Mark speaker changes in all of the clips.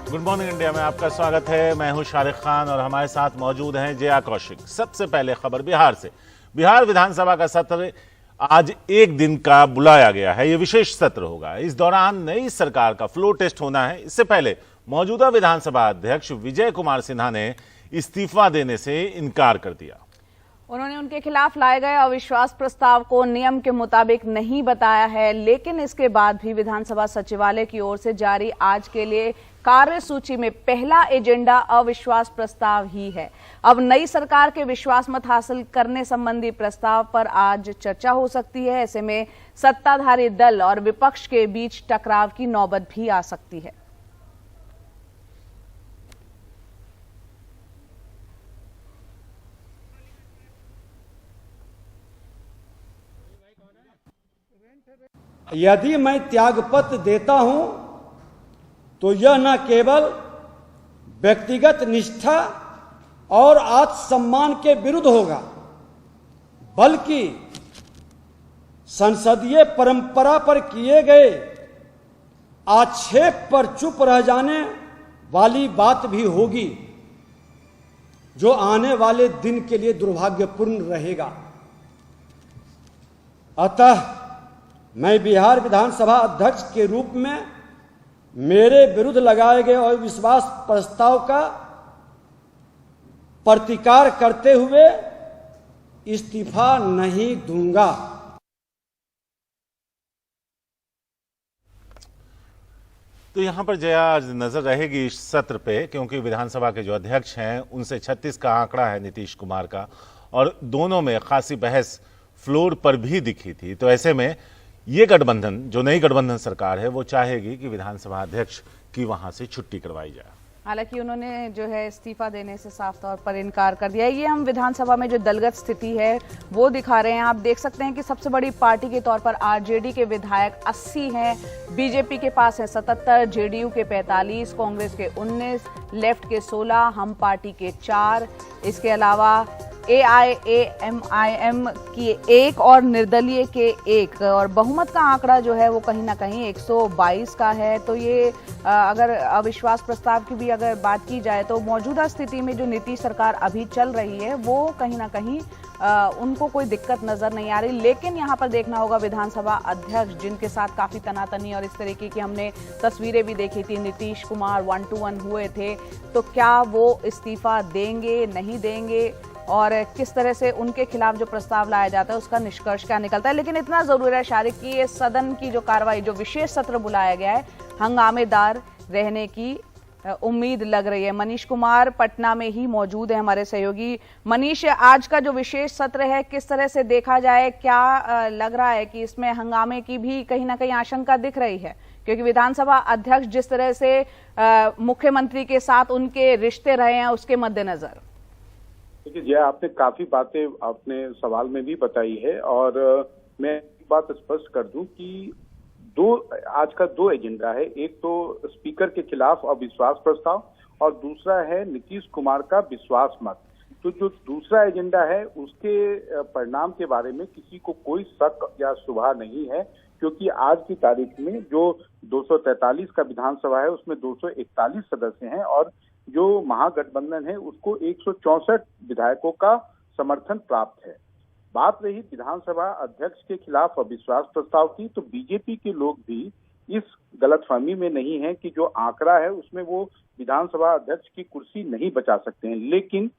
Speaker 1: Good morning India में आपका स्वागत है। मैं हूं शारिक खान और हमारे साथ मौजूद हैं जया कौशिक। सबसे पहले खबर बिहार से। बिहार विधानसभा का सत्र आज एक दिन का बुलाया गया है। यह विशेष सत्र होगा। इस दौरान नई सरकार का फ्लोर टेस्ट होना है। इससे पहले मौजूदा विधानसभा अध्यक्ष विजय कुमार सिन्हा ने इस्तीफा देने से इनकार कर दिया।
Speaker 2: उन्होंने उनके खिलाफ लाए गए अविश्वास प्रस्ताव को नियम के मुताबिक नहीं बताया है, लेकिन इसके बाद भी विधानसभा सचिवालय की ओर से जारी आज के लिए कार्यसूची में पहला एजेंडा अविश्वास प्रस्ताव ही है। अब नई सरकार के विश्वास मत हासिल करने संबंधी प्रस्ताव पर आज चर्चा हो सकती है। ऐसे में सत्ताधारी दल और विपक्ष के बीच टकराव की नौबत भी आ सकती है।
Speaker 3: यदि मैं त्यागपत्र देता हूं तो यह न केवल व्यक्तिगत निष्ठा और आत्मसम्मान के विरुद्ध होगा, बल्कि संसदीय परंपरा पर किए गए आक्षेप पर चुप रह जाने वाली बात भी होगी, जो आने वाले दिन के लिए दुर्भाग्यपूर्ण रहेगा। अतः मैं बिहार विधानसभा अध्यक्ष के रूप में मेरे विरुद्ध लगाए गए अविश्वास प्रस्ताव का प्रतिकार करते हुए इस्तीफा नहीं दूंगा।
Speaker 1: तो यहां पर जया आज नजर रहेगी इस सत्र पे, क्योंकि विधानसभा के जो अध्यक्ष हैं उनसे 36 का आंकड़ा है नीतीश कुमार का, और दोनों में खासी बहस फ्लोर पर भी दिखी थी। तो ऐसे में ये गठबंधन, जो नई गठबंधन सरकार है, वो चाहेगी कि विधानसभा अध्यक्ष की वहां से छुट्टी करवाई जाए।
Speaker 2: हालांकि उन्होंने जो है इस्तीफा देने से साफ तौर पर इनकार कर दिया है। ये हम विधानसभा में जो दलगत स्थिति है वो दिखा रहे हैं। आप देख सकते हैं कि सबसे बड़ी पार्टी के तौर पर आरजेडी के विधायक 80 हैं, बीजेपी के पास है 77, जेडीयू के 45, कांग्रेस के 19, लेफ्ट के 16, हम पार्टी के 4, इसके अलावा AIAMIM की 1 और निर्दलीय के 1, और बहुमत का आंकड़ा जो है वो कहीं ना कहीं 122 का है। तो ये अगर अविश्वास प्रस्ताव की भी अगर बात की जाए तो मौजूदा स्थिति में जो नीतीश सरकार अभी चल रही है वो कहीं ना कहीं उनको कोई दिक्कत नजर नहीं आ रही। लेकिन यहाँ पर देखना होगा विधानसभा अध्यक्ष, जिनके साथ काफी तनातनी और इस तरीके की हमने तस्वीरें भी देखी थी, नीतीश कुमार 1-to-1 हुए थे, तो क्या वो इस्तीफा देंगे नहीं देंगे, और किस तरह से उनके खिलाफ जो प्रस्ताव लाया जाता है उसका निष्कर्ष क्या निकलता है। लेकिन इतना जरूर है शारिक कि ये सदन की जो कार्रवाई, जो विशेष सत्र बुलाया गया है, हंगामेदार रहने की उम्मीद लग रही है। मनीष कुमार पटना में ही मौजूद है, हमारे सहयोगी। मनीष, आज का जो विशेष सत्र है किस तरह से देखा जाए, क्या लग रहा है कि इसमें हंगामे की भी कहीं ना कहीं आशंका दिख रही है, क्योंकि विधानसभा अध्यक्ष जिस तरह से मुख्यमंत्री के साथ उनके रिश्ते रहे हैं उसके मद्देनजर?
Speaker 4: देखिए जया, आपने काफी बातें अपने सवाल में भी बताई है, और मैं एक बात स्पष्ट कर दूं कि आज का दो एजेंडा है। एक तो स्पीकर के खिलाफ अविश्वास प्रस्ताव और दूसरा है नीतीश कुमार का विश्वास मत। तो जो दूसरा एजेंडा है उसके परिणाम के बारे में किसी को कोई शक या शुबा नहीं है, क्योंकि आज की तारीख में जो 243 का विधानसभा है उसमें 241 सदस्य हैं, और जो महागठबंधन है उसको 164 विधायकों का समर्थन प्राप्त है। बात रही विधानसभा अध्यक्ष के खिलाफ अविश्वास प्रस्ताव की, तो बीजेपी के लोग भी इस गलतफहमी में नहीं है कि जो आंकड़ा है उसमें वो विधानसभा अध्यक्ष की कुर्सी नहीं बचा सकते हैं। लेकिन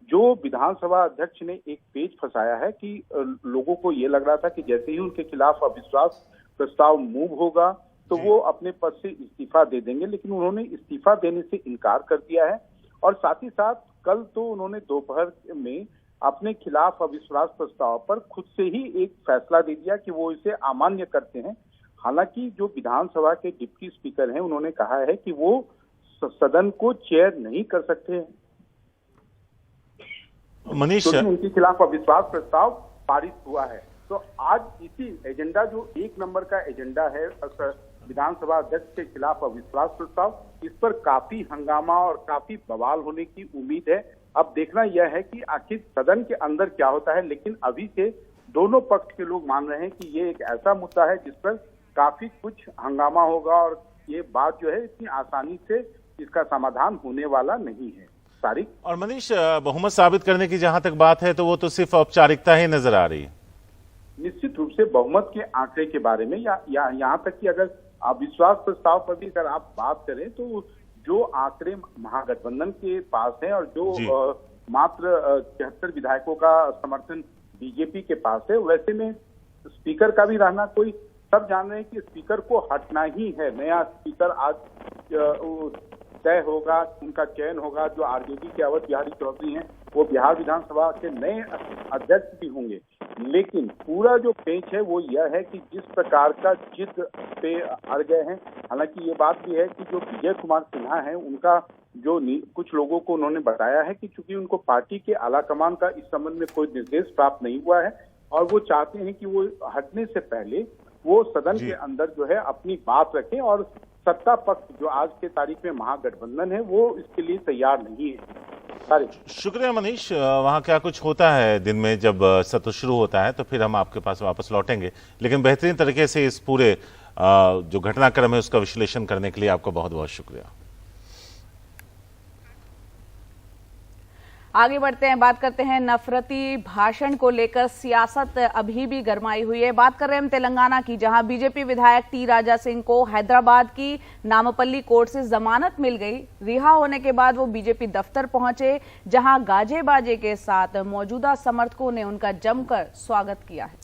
Speaker 4: जो विधानसभा अध्यक्ष ने एक पेच फंसाया है कि लोगों को ये लग रहा था कि जैसे ही उनके खिलाफ अविश्वास प्रस्ताव मूव होगा तो वो अपने पद से इस्तीफा दे देंगे, लेकिन उन्होंने इस्तीफा देने से इनकार कर दिया है। और साथ ही साथ कल तो उन्होंने दोपहर में अपने खिलाफ अविश्वास प्रस्ताव पर खुद से ही एक फैसला दे दिया कि वो इसे अमान्य करते हैं। हालांकि जो विधानसभा के डिप्टी स्पीकर हैं उन्होंने कहा है कि वो सदन को चेयर नहीं कर सकते हैं।
Speaker 1: मनीष,
Speaker 4: तो उनके खिलाफ अविश्वास प्रस्ताव पारित हुआ है। तो आज इसी एजेंडा, जो 1 नंबर का एजेंडा है विधानसभा अध्यक्ष के खिलाफ अविश्वास प्रस्ताव, इस पर काफी हंगामा और काफी बवाल होने की उम्मीद है। अब देखना यह है कि आखिर सदन के अंदर क्या होता है, लेकिन अभी से दोनों पक्ष के लोग मान रहे हैं कि ये एक ऐसा मुद्दा है जिस पर काफी कुछ हंगामा होगा और ये बात जो है इतनी आसानी से इसका समाधान होने वाला नहीं है। तारिक
Speaker 1: और मनीष, बहुमत साबित करने की जहां तक बात है तो वो तो सिर्फ औपचारिकता ही नजर आ रही है।
Speaker 4: निश्चित रूप से बहुमत के आंकड़े के बारे में या यहाँ तक कि अगर अविश्वास प्रस्ताव पर भी अगर आप बात करें तो जो आंकड़े महागठबंधन के पास है और जो मात्र 76 विधायकों का समर्थन बीजेपी के पास है, वैसे में स्पीकर का भी रहना, कोई सब जान रहे हैं कि स्पीकर को हटना ही है। नया स्पीकर आज तय होगा, उनका चयन होगा। जो आरजेडी के अवध बिहारी चौधरी हैं वो बिहार विधानसभा के नए अध्यक्ष भी होंगे। लेकिन पूरा जो पेच है वो यह है कि जिस प्रकार का जिद पे अड़ गए हैं। हालांकि ये बात भी है कि जो विजय कुमार सिन्हा है उनका जो कुछ लोगों को उन्होंने बताया है कि चूंकि उनको पार्टी के आला कमान का इस संबंध में कोई निर्देश प्राप्त नहीं हुआ है और वो चाहते हैं कि वो हटने से पहले वो सदन के अंदर जो है अपनी बात रखें और सत्ता पक्ष जो आज के तारीख में महागठबंधन है वो इसके लिए तैयार नहीं है।
Speaker 1: शुक्रिया मनीष। वहाँ क्या कुछ होता है दिन में जब सत्र शुरू होता है तो फिर हम आपके पास वापस लौटेंगे, लेकिन बेहतरीन तरीके से इस पूरे जो घटनाक्रम है उसका विश्लेषण करने के लिए आपका बहुत बहुत शुक्रिया।
Speaker 2: आगे बढ़ते हैं, बात करते हैं नफरती भाषण को लेकर सियासत अभी भी गरमाई हुई है। बात कर रहे हैं हम तेलंगाना की, जहां बीजेपी विधायक टी राजा सिंह को हैदराबाद की नामपल्ली कोर्ट से जमानत मिल गई। रिहा होने के बाद वो बीजेपी दफ्तर पहुंचे, जहां गाजे बाजे के साथ मौजूदा समर्थकों ने उनका जमकर स्वागत किया है।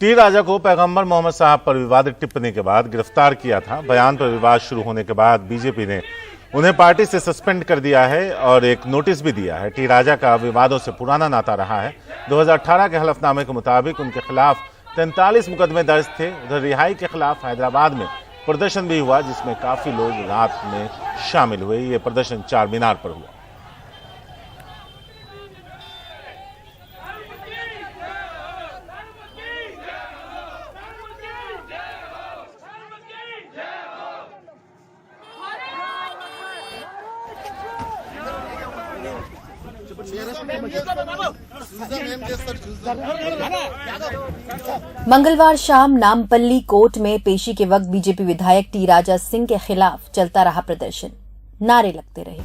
Speaker 1: टी राजा को पैगंबर मोहम्मद साहब पर विवादित टिप्पणी के बाद गिरफ्तार किया था। बयान पर विवाद शुरू होने के बाद बीजेपी ने उन्हें पार्टी से सस्पेंड कर दिया है और एक नोटिस भी दिया है। टी राजा का विवादों से पुराना नाता रहा है। 2018 के हलफनामे के मुताबिक उनके खिलाफ 43 मुकदमे दर्ज थे। उधर रिहाई के खिलाफ हैदराबाद में प्रदर्शन भी हुआ, जिसमें काफी लोग रात में शामिल हुए। ये प्रदर्शन चार मीनार पर हुआ।
Speaker 5: मंगलवार शाम नामपल्ली कोर्ट में पेशी के वक्त बीजेपी विधायक टी राजा सिंह के खिलाफ चलता रहा प्रदर्शन। नारे लगते रहे।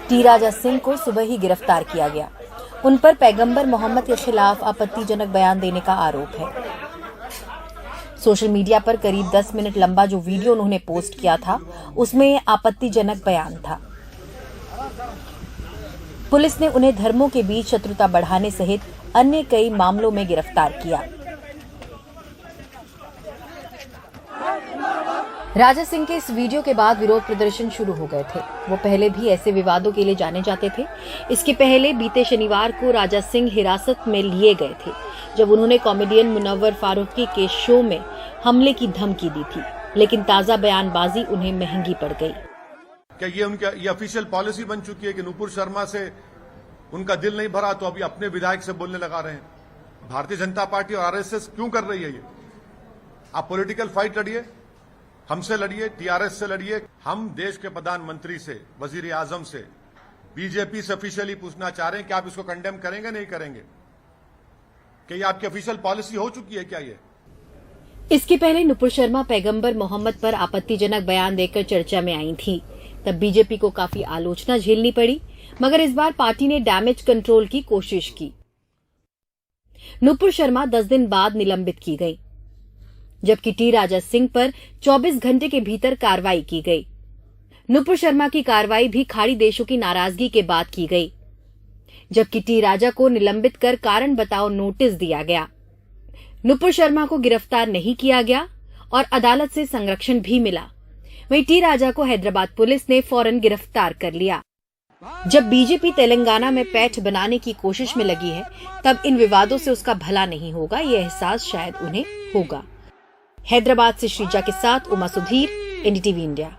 Speaker 5: टी राजा सिंह को सुबह ही गिरफ्तार किया गया। उन पर पैगंबर मोहम्मद के खिलाफ आपत्तिजनक बयान देने का आरोप है। सोशल मीडिया पर करीब 10 मिनट लंबा जो वीडियो उन्होंने पोस्ट किया था उसमें आपत्तिजनक बयान था। पुलिस ने उन्हें धर्मों के बीच शत्रुता बढ़ाने सहित अन्य कई मामलों में गिरफ्तार किया। राजा सिंह के इस वीडियो के बाद विरोध प्रदर्शन शुरू हो गए थे। वो पहले भी ऐसे विवादों के लिए जाने जाते थे। इसके पहले बीते शनिवार को राजा सिंह हिरासत में लिए गए थे, जब उन्होंने कॉमेडियन मुनव्वर फारूकी के शो में हमले की धमकी दी थी, लेकिन ताजा बयानबाजी उन्हें महंगी पड़ गई।
Speaker 6: क्या ये ऑफिशियल पॉलिसी बन चुकी है कि नुपुर शर्मा से उनका दिल नहीं भरा तो अभी अपने विधायक से बोलने लगा रहे हैं? भारतीय जनता पार्टी और आरएसएस क्यों कर रही है ये? आप पॉलिटिकल फाइट लड़िए, हमसे लड़िए, टीआरएस से लड़िए। हम देश के प्रधानमंत्री से, वजीर आजम से, बीजेपी से ऑफिशियली पूछना चाह रहे हैं कि आप इसको कंडेम करेंगे नहीं करेंगे? क्या ये आपकी ऑफिशियल पॉलिसी हो चुकी है क्या ये?
Speaker 5: इसके पहले नुपुर शर्मा पैगंबर मोहम्मद पर आपत्तिजनक बयान देकर चर्चा में आई थी। तब बीजेपी को काफी आलोचना झेलनी पड़ी, मगर इस बार पार्टी ने डैमेज कंट्रोल की कोशिश की। नुपुर शर्मा 10 दिन बाद निलंबित की गई, जबकि टी राजा सिंह पर 24 घंटे के भीतर कार्रवाई की गई। नुपुर शर्मा की कार्रवाई भी खाड़ी देशों की नाराजगी के बाद की गई, जबकि टी राजा को निलंबित कर कारण बताओ नोटिस दिया गया। नुपुर शर्मा को गिरफ्तार नहीं किया गया और अदालत से संरक्षण भी मिला। वहीं टी राजा को हैदराबाद पुलिस ने फौरन गिरफ्तार कर लिया। जब बीजेपी तेलंगाना में पैठ बनाने की कोशिश में लगी है, तब इन विवादों से उसका भला नहीं होगा, ये एहसास शायद उन्हें होगा। हैदराबाद से श्रीजा के साथ उमा सुधीर, एनडीटीवी इंडिया।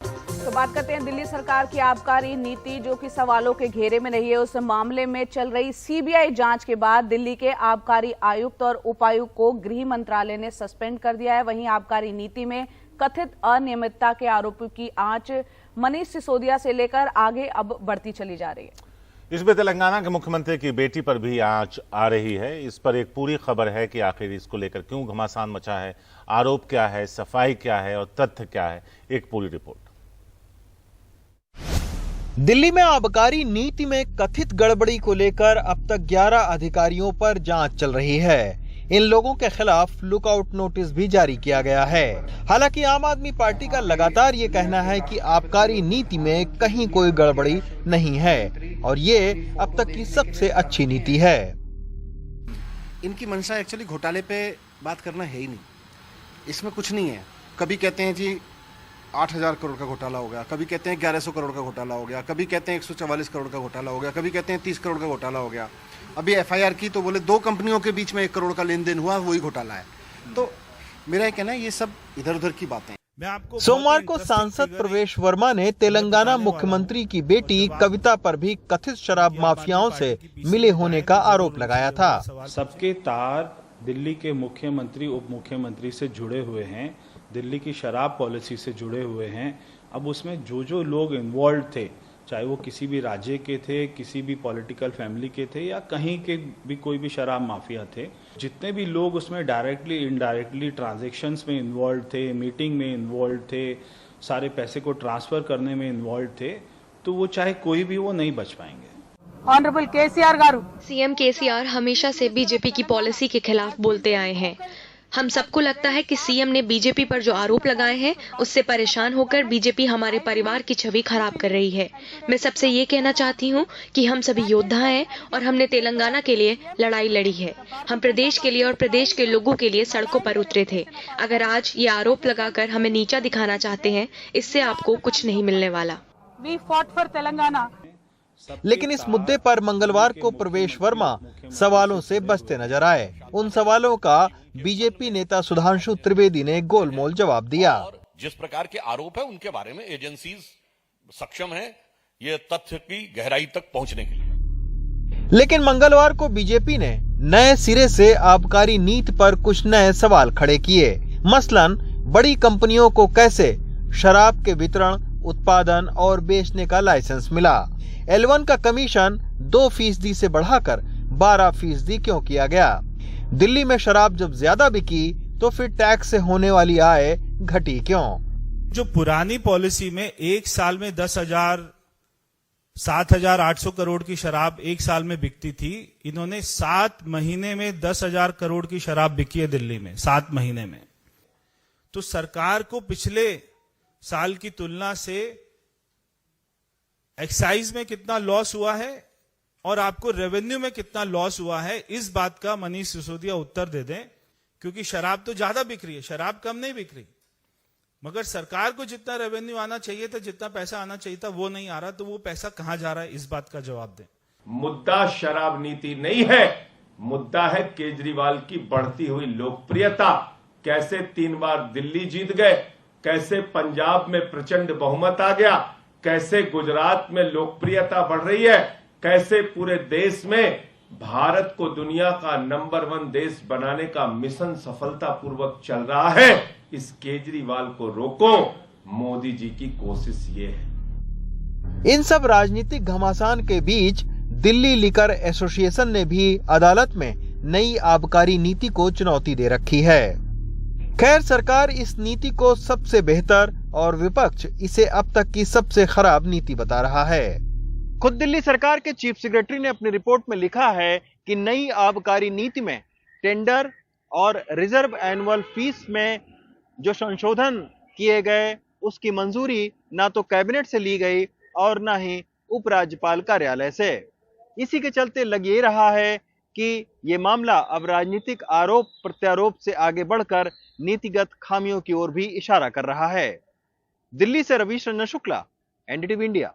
Speaker 2: तो बात करते हैं दिल्ली सरकार की आबकारी नीति, जो कि सवालों के घेरे में रही है। उस मामले में चल रही सीबीआई जांच के बाद दिल्ली के आबकारी आयुक्त और उपायुक्त को गृह मंत्रालय ने सस्पेंड कर दिया है। वहीं आबकारी नीति में कथित अनियमितता के आरोपों की आंच मनीष सिसोदिया से लेकर आगे अब बढ़ती चली जा रही है।
Speaker 1: इस पे तेलंगाना के मुख्यमंत्री की बेटी पर भी आंच आ रही है। इस पर एक पूरी खबर है कि आखिर इसको लेकर क्यों घमासान मचा है, आरोप क्या है, सफाई क्या है और तथ्य क्या है, एक पूरी रिपोर्ट।
Speaker 7: दिल्ली में आबकारी नीति में कथित गड़बड़ी को लेकर अब तक 11 अधिकारियों पर जांच चल रही है। इन लोगों के खिलाफ लुकआउट नोटिस भी जारी किया गया है। हालांकि आम आदमी पार्टी का लगातार ये कहना है कि आबकारी नीति में कहीं कोई गड़बड़ी नहीं है और ये अब तक की सबसे अच्छी नीति है।
Speaker 8: इनकी मंशा एक्चुअली घोटाले पे बात करना है ही नहीं, इसमें कुछ नहीं है। कभी कहते हैं जी 8,000 करोड़ का घोटाला हो गया, कभी कहते हैं 1100 करोड़ का घोटाला हो गया, कभी कहते हैं 144 करोड़ का घोटाला हो गया, कभी कहते हैं 30 करोड़ का घोटाला हो गया। अभी एफआईआर की तो बोले 2 कंपनियों के बीच में 1 करोड़ का लेन देन हुआ, वही घोटाला है। तो मेरा ये कहना है ये सब इधर उधर की बातें।
Speaker 7: सोमवार को सांसद प्रवेश वर्मा ने तेलंगाना मुख्यमंत्री की बेटी कविता पर भी कथित शराब माफियाओं से मिले होने का आरोप लगाया था।
Speaker 9: सबके तार दिल्ली के मुख्यमंत्री उप मुख्यमंत्री से जुड़े हुए हैं, दिल्ली की शराब पॉलिसी से जुड़े हुए हैं। अब उसमें जो लोग इन्वॉल्व थे, चाहे वो किसी भी राज्य के थे, किसी भी पॉलिटिकल फैमिली के थे या कहीं के भी कोई भी शराब माफिया थे, जितने भी लोग उसमें डायरेक्टली इनडायरेक्टली ट्रांजैक्शंस में इन्वॉल्व थे, मीटिंग में इन्वॉल्व थे, सारे पैसे को ट्रांसफर करने में इन्वॉल्व थे, तो वो चाहे कोई भी वो नहीं बच पाएंगे।
Speaker 10: ऑनरेबल केसीआर गारू,
Speaker 11: सीएम केसीआर हमेशा से बीजेपी की पॉलिसी के खिलाफ बोलते आए हैं। हम सबको लगता है कि सीएम ने बीजेपी पर जो आरोप लगाए हैं उससे परेशान होकर बीजेपी हमारे परिवार की छवि खराब कर रही है। मैं सबसे ये कहना चाहती हूँ कि हम सभी योद्धा हैं और हमने तेलंगाना के लिए लड़ाई लड़ी है। हम प्रदेश के लिए और प्रदेश के लोगों के लिए सड़कों पर उतरे थे। अगर आज ये आरोप लगाकर हमें नीचा दिखाना चाहते हैं, इससे आपको कुछ नहीं मिलने वाला।
Speaker 10: We fought for Telangana.
Speaker 7: लेकिन इस मुद्दे पर मंगलवार को प्रवेश वर्मा सवालों से बचते नजर आए। उन सवालों का बीजेपी नेता सुधांशु त्रिवेदी ने गोलमोल जवाब दिया।
Speaker 12: जिस प्रकार के आरोप है उनके बारे में एजेंसीज सक्षम है ये तथ्य की गहराई तक पहुंचने के लिए।
Speaker 7: लेकिन मंगलवार को बीजेपी ने नए सिरे से आबकारी नीति पर कुछ नए सवाल खड़े किए। मसलन बड़ी कंपनियों को कैसे शराब के वितरण, उत्पादन और बेचने का लाइसेंस मिला। L1 का कमीशन 2% से बढ़ाकर 12% क्यों किया गया। दिल्ली में शराब जब ज्यादा बिकी तो फिर टैक्स से होने वाली आय घटी क्यों।
Speaker 13: जो पुरानी पॉलिसी में एक साल में 7,800 करोड़ की शराब एक साल में बिकती थी, इन्होंने 7 महीने में 10,000 करोड़ की शराब बिकी है दिल्ली में 7 महीने में। तो सरकार को पिछले साल की तुलना से एक्साइज में कितना लॉस हुआ है और आपको रेवेन्यू में कितना लॉस हुआ है, इस बात का मनीष सिसोदिया उत्तर दे दें। क्योंकि शराब तो ज्यादा बिक रही है, शराब कम नहीं बिक रही, मगर सरकार को जितना रेवेन्यू आना चाहिए था, जितना पैसा आना चाहिए था, वो नहीं आ रहा। तो वो पैसा कहां जा रहा है, इस बात का जवाब दें।
Speaker 14: मुद्दा शराब नीति नहीं है, मुद्दा है केजरीवाल की बढ़ती हुई लोकप्रियता। कैसे 3 बार दिल्ली जीत गए, कैसे पंजाब में प्रचंड बहुमत आ गया, कैसे गुजरात में लोकप्रियता बढ़ रही है, कैसे पूरे देश में भारत को दुनिया का नंबर 1 देश बनाने का मिशन सफलतापूर्वक चल रहा है। इस केजरीवाल को रोको, मोदी जी की कोशिश ये है।
Speaker 7: इन सब राजनीतिक घमासान के बीच दिल्ली लिकर एसोसिएशन ने भी अदालत में नई आबकारी नीति को चुनौती दे रखी है। खैर, सरकार इस नीति को सबसे बेहतर और विपक्ष इसे अब तक की सबसे खराब नीति बता रहा है। खुद दिल्ली सरकार के चीफ सेक्रेटरी ने अपनी रिपोर्ट में लिखा है कि नई आबकारी नीति में टेंडर और रिजर्व एनुअल फीस में जो संशोधन किए गए उसकी मंजूरी ना तो कैबिनेट से ली गई और ना ही उपराज्यपाल कार्यालय से। इसी के चलते लग ये रहा है कि ये मामला अब राजनीतिक आरोप प्रत्यारोप से आगे बढ़कर नीतिगत खामियों की ओर भी इशारा कर रहा है। दिल्ली से रवीश रंजन शुक्ला, एनडीटीवी इंडिया।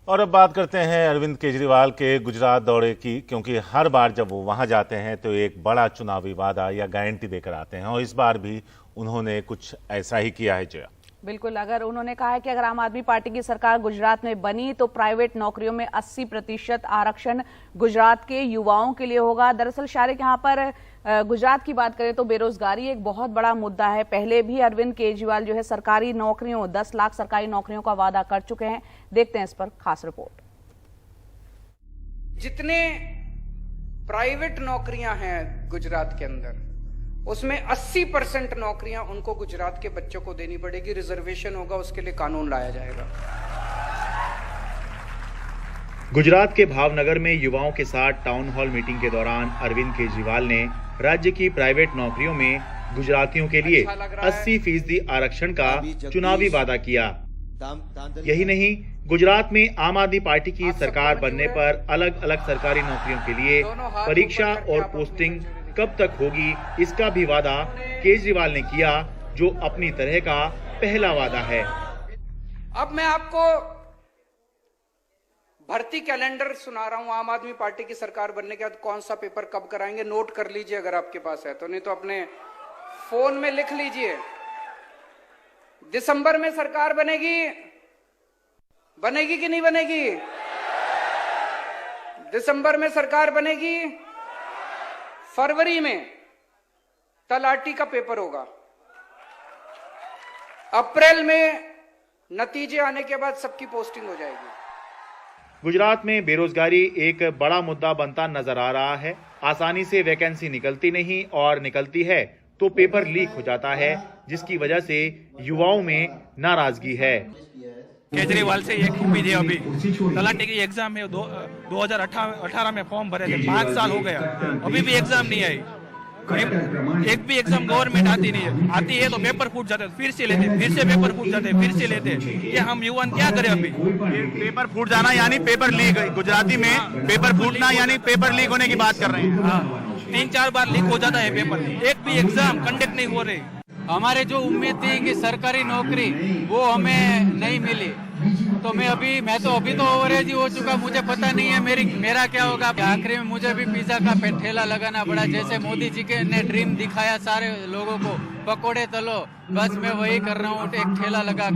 Speaker 1: और अब बात करते हैं अरविंद केजरीवाल के गुजरात दौरे की, क्योंकि हर बार जब वो वहां जाते हैं तो एक बड़ा चुनावी वादा या गारंटी देकर आते हैं और इस बार भी उन्होंने कुछ ऐसा ही किया है। जया,
Speaker 2: बिल्कुल, अगर उन्होंने कहा है कि अगर आम आदमी पार्टी की सरकार गुजरात में बनी तो प्राइवेट नौकरियों में 80% आरक्षण गुजरात के युवाओं के लिए होगा। दरअसल शारिक, यहाँ पर गुजरात की बात करें तो बेरोजगारी एक बहुत बड़ा मुद्दा है। पहले भी अरविंद केजरीवाल जो है सरकारी नौकरियों 10 लाख सरकारी नौकरियों का वादा कर चुके हैं। देखते हैं इस पर खास रिपोर्ट।
Speaker 15: जितने प्राइवेट नौकरियां हैं गुजरात के अंदर, उसमें 80% नौकरियां उनको गुजरात के बच्चों को देनी पड़ेगी। रिजर्वेशन होगा, उसके लिए कानून लाया जाएगा।
Speaker 16: गुजरात के भावनगर में युवाओं के साथ टाउन हॉल मीटिंग के दौरान अरविंद केजरीवाल ने राज्य की प्राइवेट नौकरियों में गुजरातियों के लिए 80% आरक्षण का चुनावी वादा किया। यही नहीं, गुजरात में आम आदमी पार्टी की सरकार बनने पर अलग अलग सरकारी नौकरियों के लिए परीक्षा और पोस्टिंग कब तक होगी, इसका भी वादा केजरीवाल ने किया, जो अपनी तरह का पहला वादा है।
Speaker 15: अब मैं आपको भर्ती कैलेंडर सुना रहा हूं। आम आदमी पार्टी की सरकार बनने के बाद कौन सा पेपर कब कराएंगे, नोट कर लीजिए अगर आपके पास है तो, नहीं तो अपने फोन में लिख लीजिए। दिसंबर में सरकार बनेगी, बनेगी कि नहीं बनेगी? दिसंबर में सरकार बनेगी, फरवरी में तलाटी का पेपर होगा, अप्रैल में नतीजे आने के बाद सबकी पोस्टिंग हो जाएगी।
Speaker 16: गुजरात में बेरोजगारी एक बड़ा मुद्दा बनता नजर आ रहा है। आसानी से वैकेंसी निकलती नहीं, और निकलती है तो पेपर लीक हो जाता है, जिसकी वजह से युवाओं में नाराजगी है।
Speaker 17: केजरीवाल से एक उम्मीद है, अभी तलाटी की एग्जाम है, 2018 में फॉर्म भरे थे, 5 साल हो गया, अभी भी एग्जाम नहीं आई। एक भी एग्जाम गवर्नमेंट आती नहीं है, आती है तो पेपर फूट जाते, फिर से लेते, फिर से पेपर फूट जाते, फिर से लेते। ये हम युवान क्या करें? अभी
Speaker 16: पेपर फूट जाना यानी पेपर लीक, गुजराती में पेपर फूटना यानी पेपर लीक होने की बात कर रहे हैं।
Speaker 17: हाँ, 3-4 बार लीक हो जाता है पेपर, एक भी एग्जाम कंडक्ट नहीं हो रही। हमारे जो उम्मीद थी कि सरकारी नौकरी, वो हमें नहीं मिली, तो मैं तो अभी तो ओवरेज हो चुका, मुझे पता नहीं है मेरा क्या होगा। आखिरी में मुझे भी पिज्जा का ठेला लगाना पड़ा, जैसे मोदी जी के ने ड्रीम दिखाया सारे लोगों को, पकोड़े तलो, बस मैं वही कर रहा हूँ, एक ठेला लगा।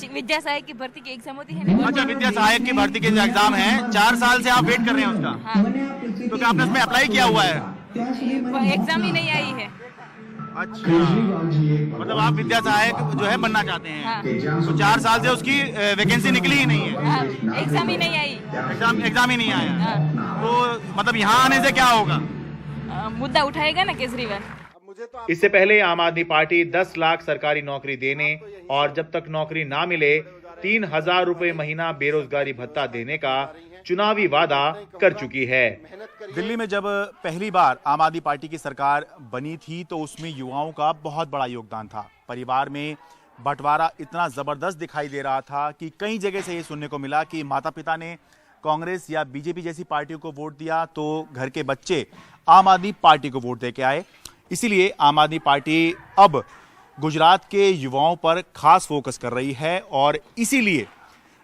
Speaker 18: विद्या सहायक की भर्ती की एग्जाम होती है।
Speaker 16: अच्छा, विद्या सहायक की भर्ती के एग्जाम है, 4 साल से आप वेट कर रहे हैं उसका।
Speaker 18: हाँ।
Speaker 16: तो क्या आपने उसमें अप्लाई किया हुआ है?
Speaker 18: एग्जाम ही नहीं आई है।
Speaker 16: अच्छा, मतलब आप विद्या सहायक जो है बनना चाहते हैं।
Speaker 18: हाँ।
Speaker 16: तो 4 साल से उसकी वैकेंसी निकली ही नहीं है।
Speaker 18: हाँ, एग्जाम ही नहीं आई।
Speaker 16: एग्जाम ही नहीं आया।
Speaker 18: हाँ।
Speaker 16: तो मतलब यहाँ आने से क्या होगा?
Speaker 18: मुद्दा उठाएगा ना केजरीवाल।
Speaker 16: इससे पहले आम आदमी पार्टी 10 लाख सरकारी नौकरी देने और जब तक नौकरी ना मिले 3,000 रुपए महीना बेरोजगारी भत्ता देने का चुनावी वादा कर चुकी है।
Speaker 19: दिल्ली में जब पहली बार आम आदमी पार्टी की सरकार बनी थी तो उसमें युवाओं का बहुत बड़ा योगदान था। परिवार में बंटवारा इतना जबरदस्त दिखाई दे रहा था कि कई जगह से ये सुनने को मिला कि माता पिता ने कांग्रेस या बीजेपी जैसी पार्टियों को वोट दिया तो घर के बच्चे आम आदमी पार्टी को वोट देके आए। इसीलिए आम आदमी पार्टी अब गुजरात के युवाओं पर खास फोकस कर रही है और इसीलिए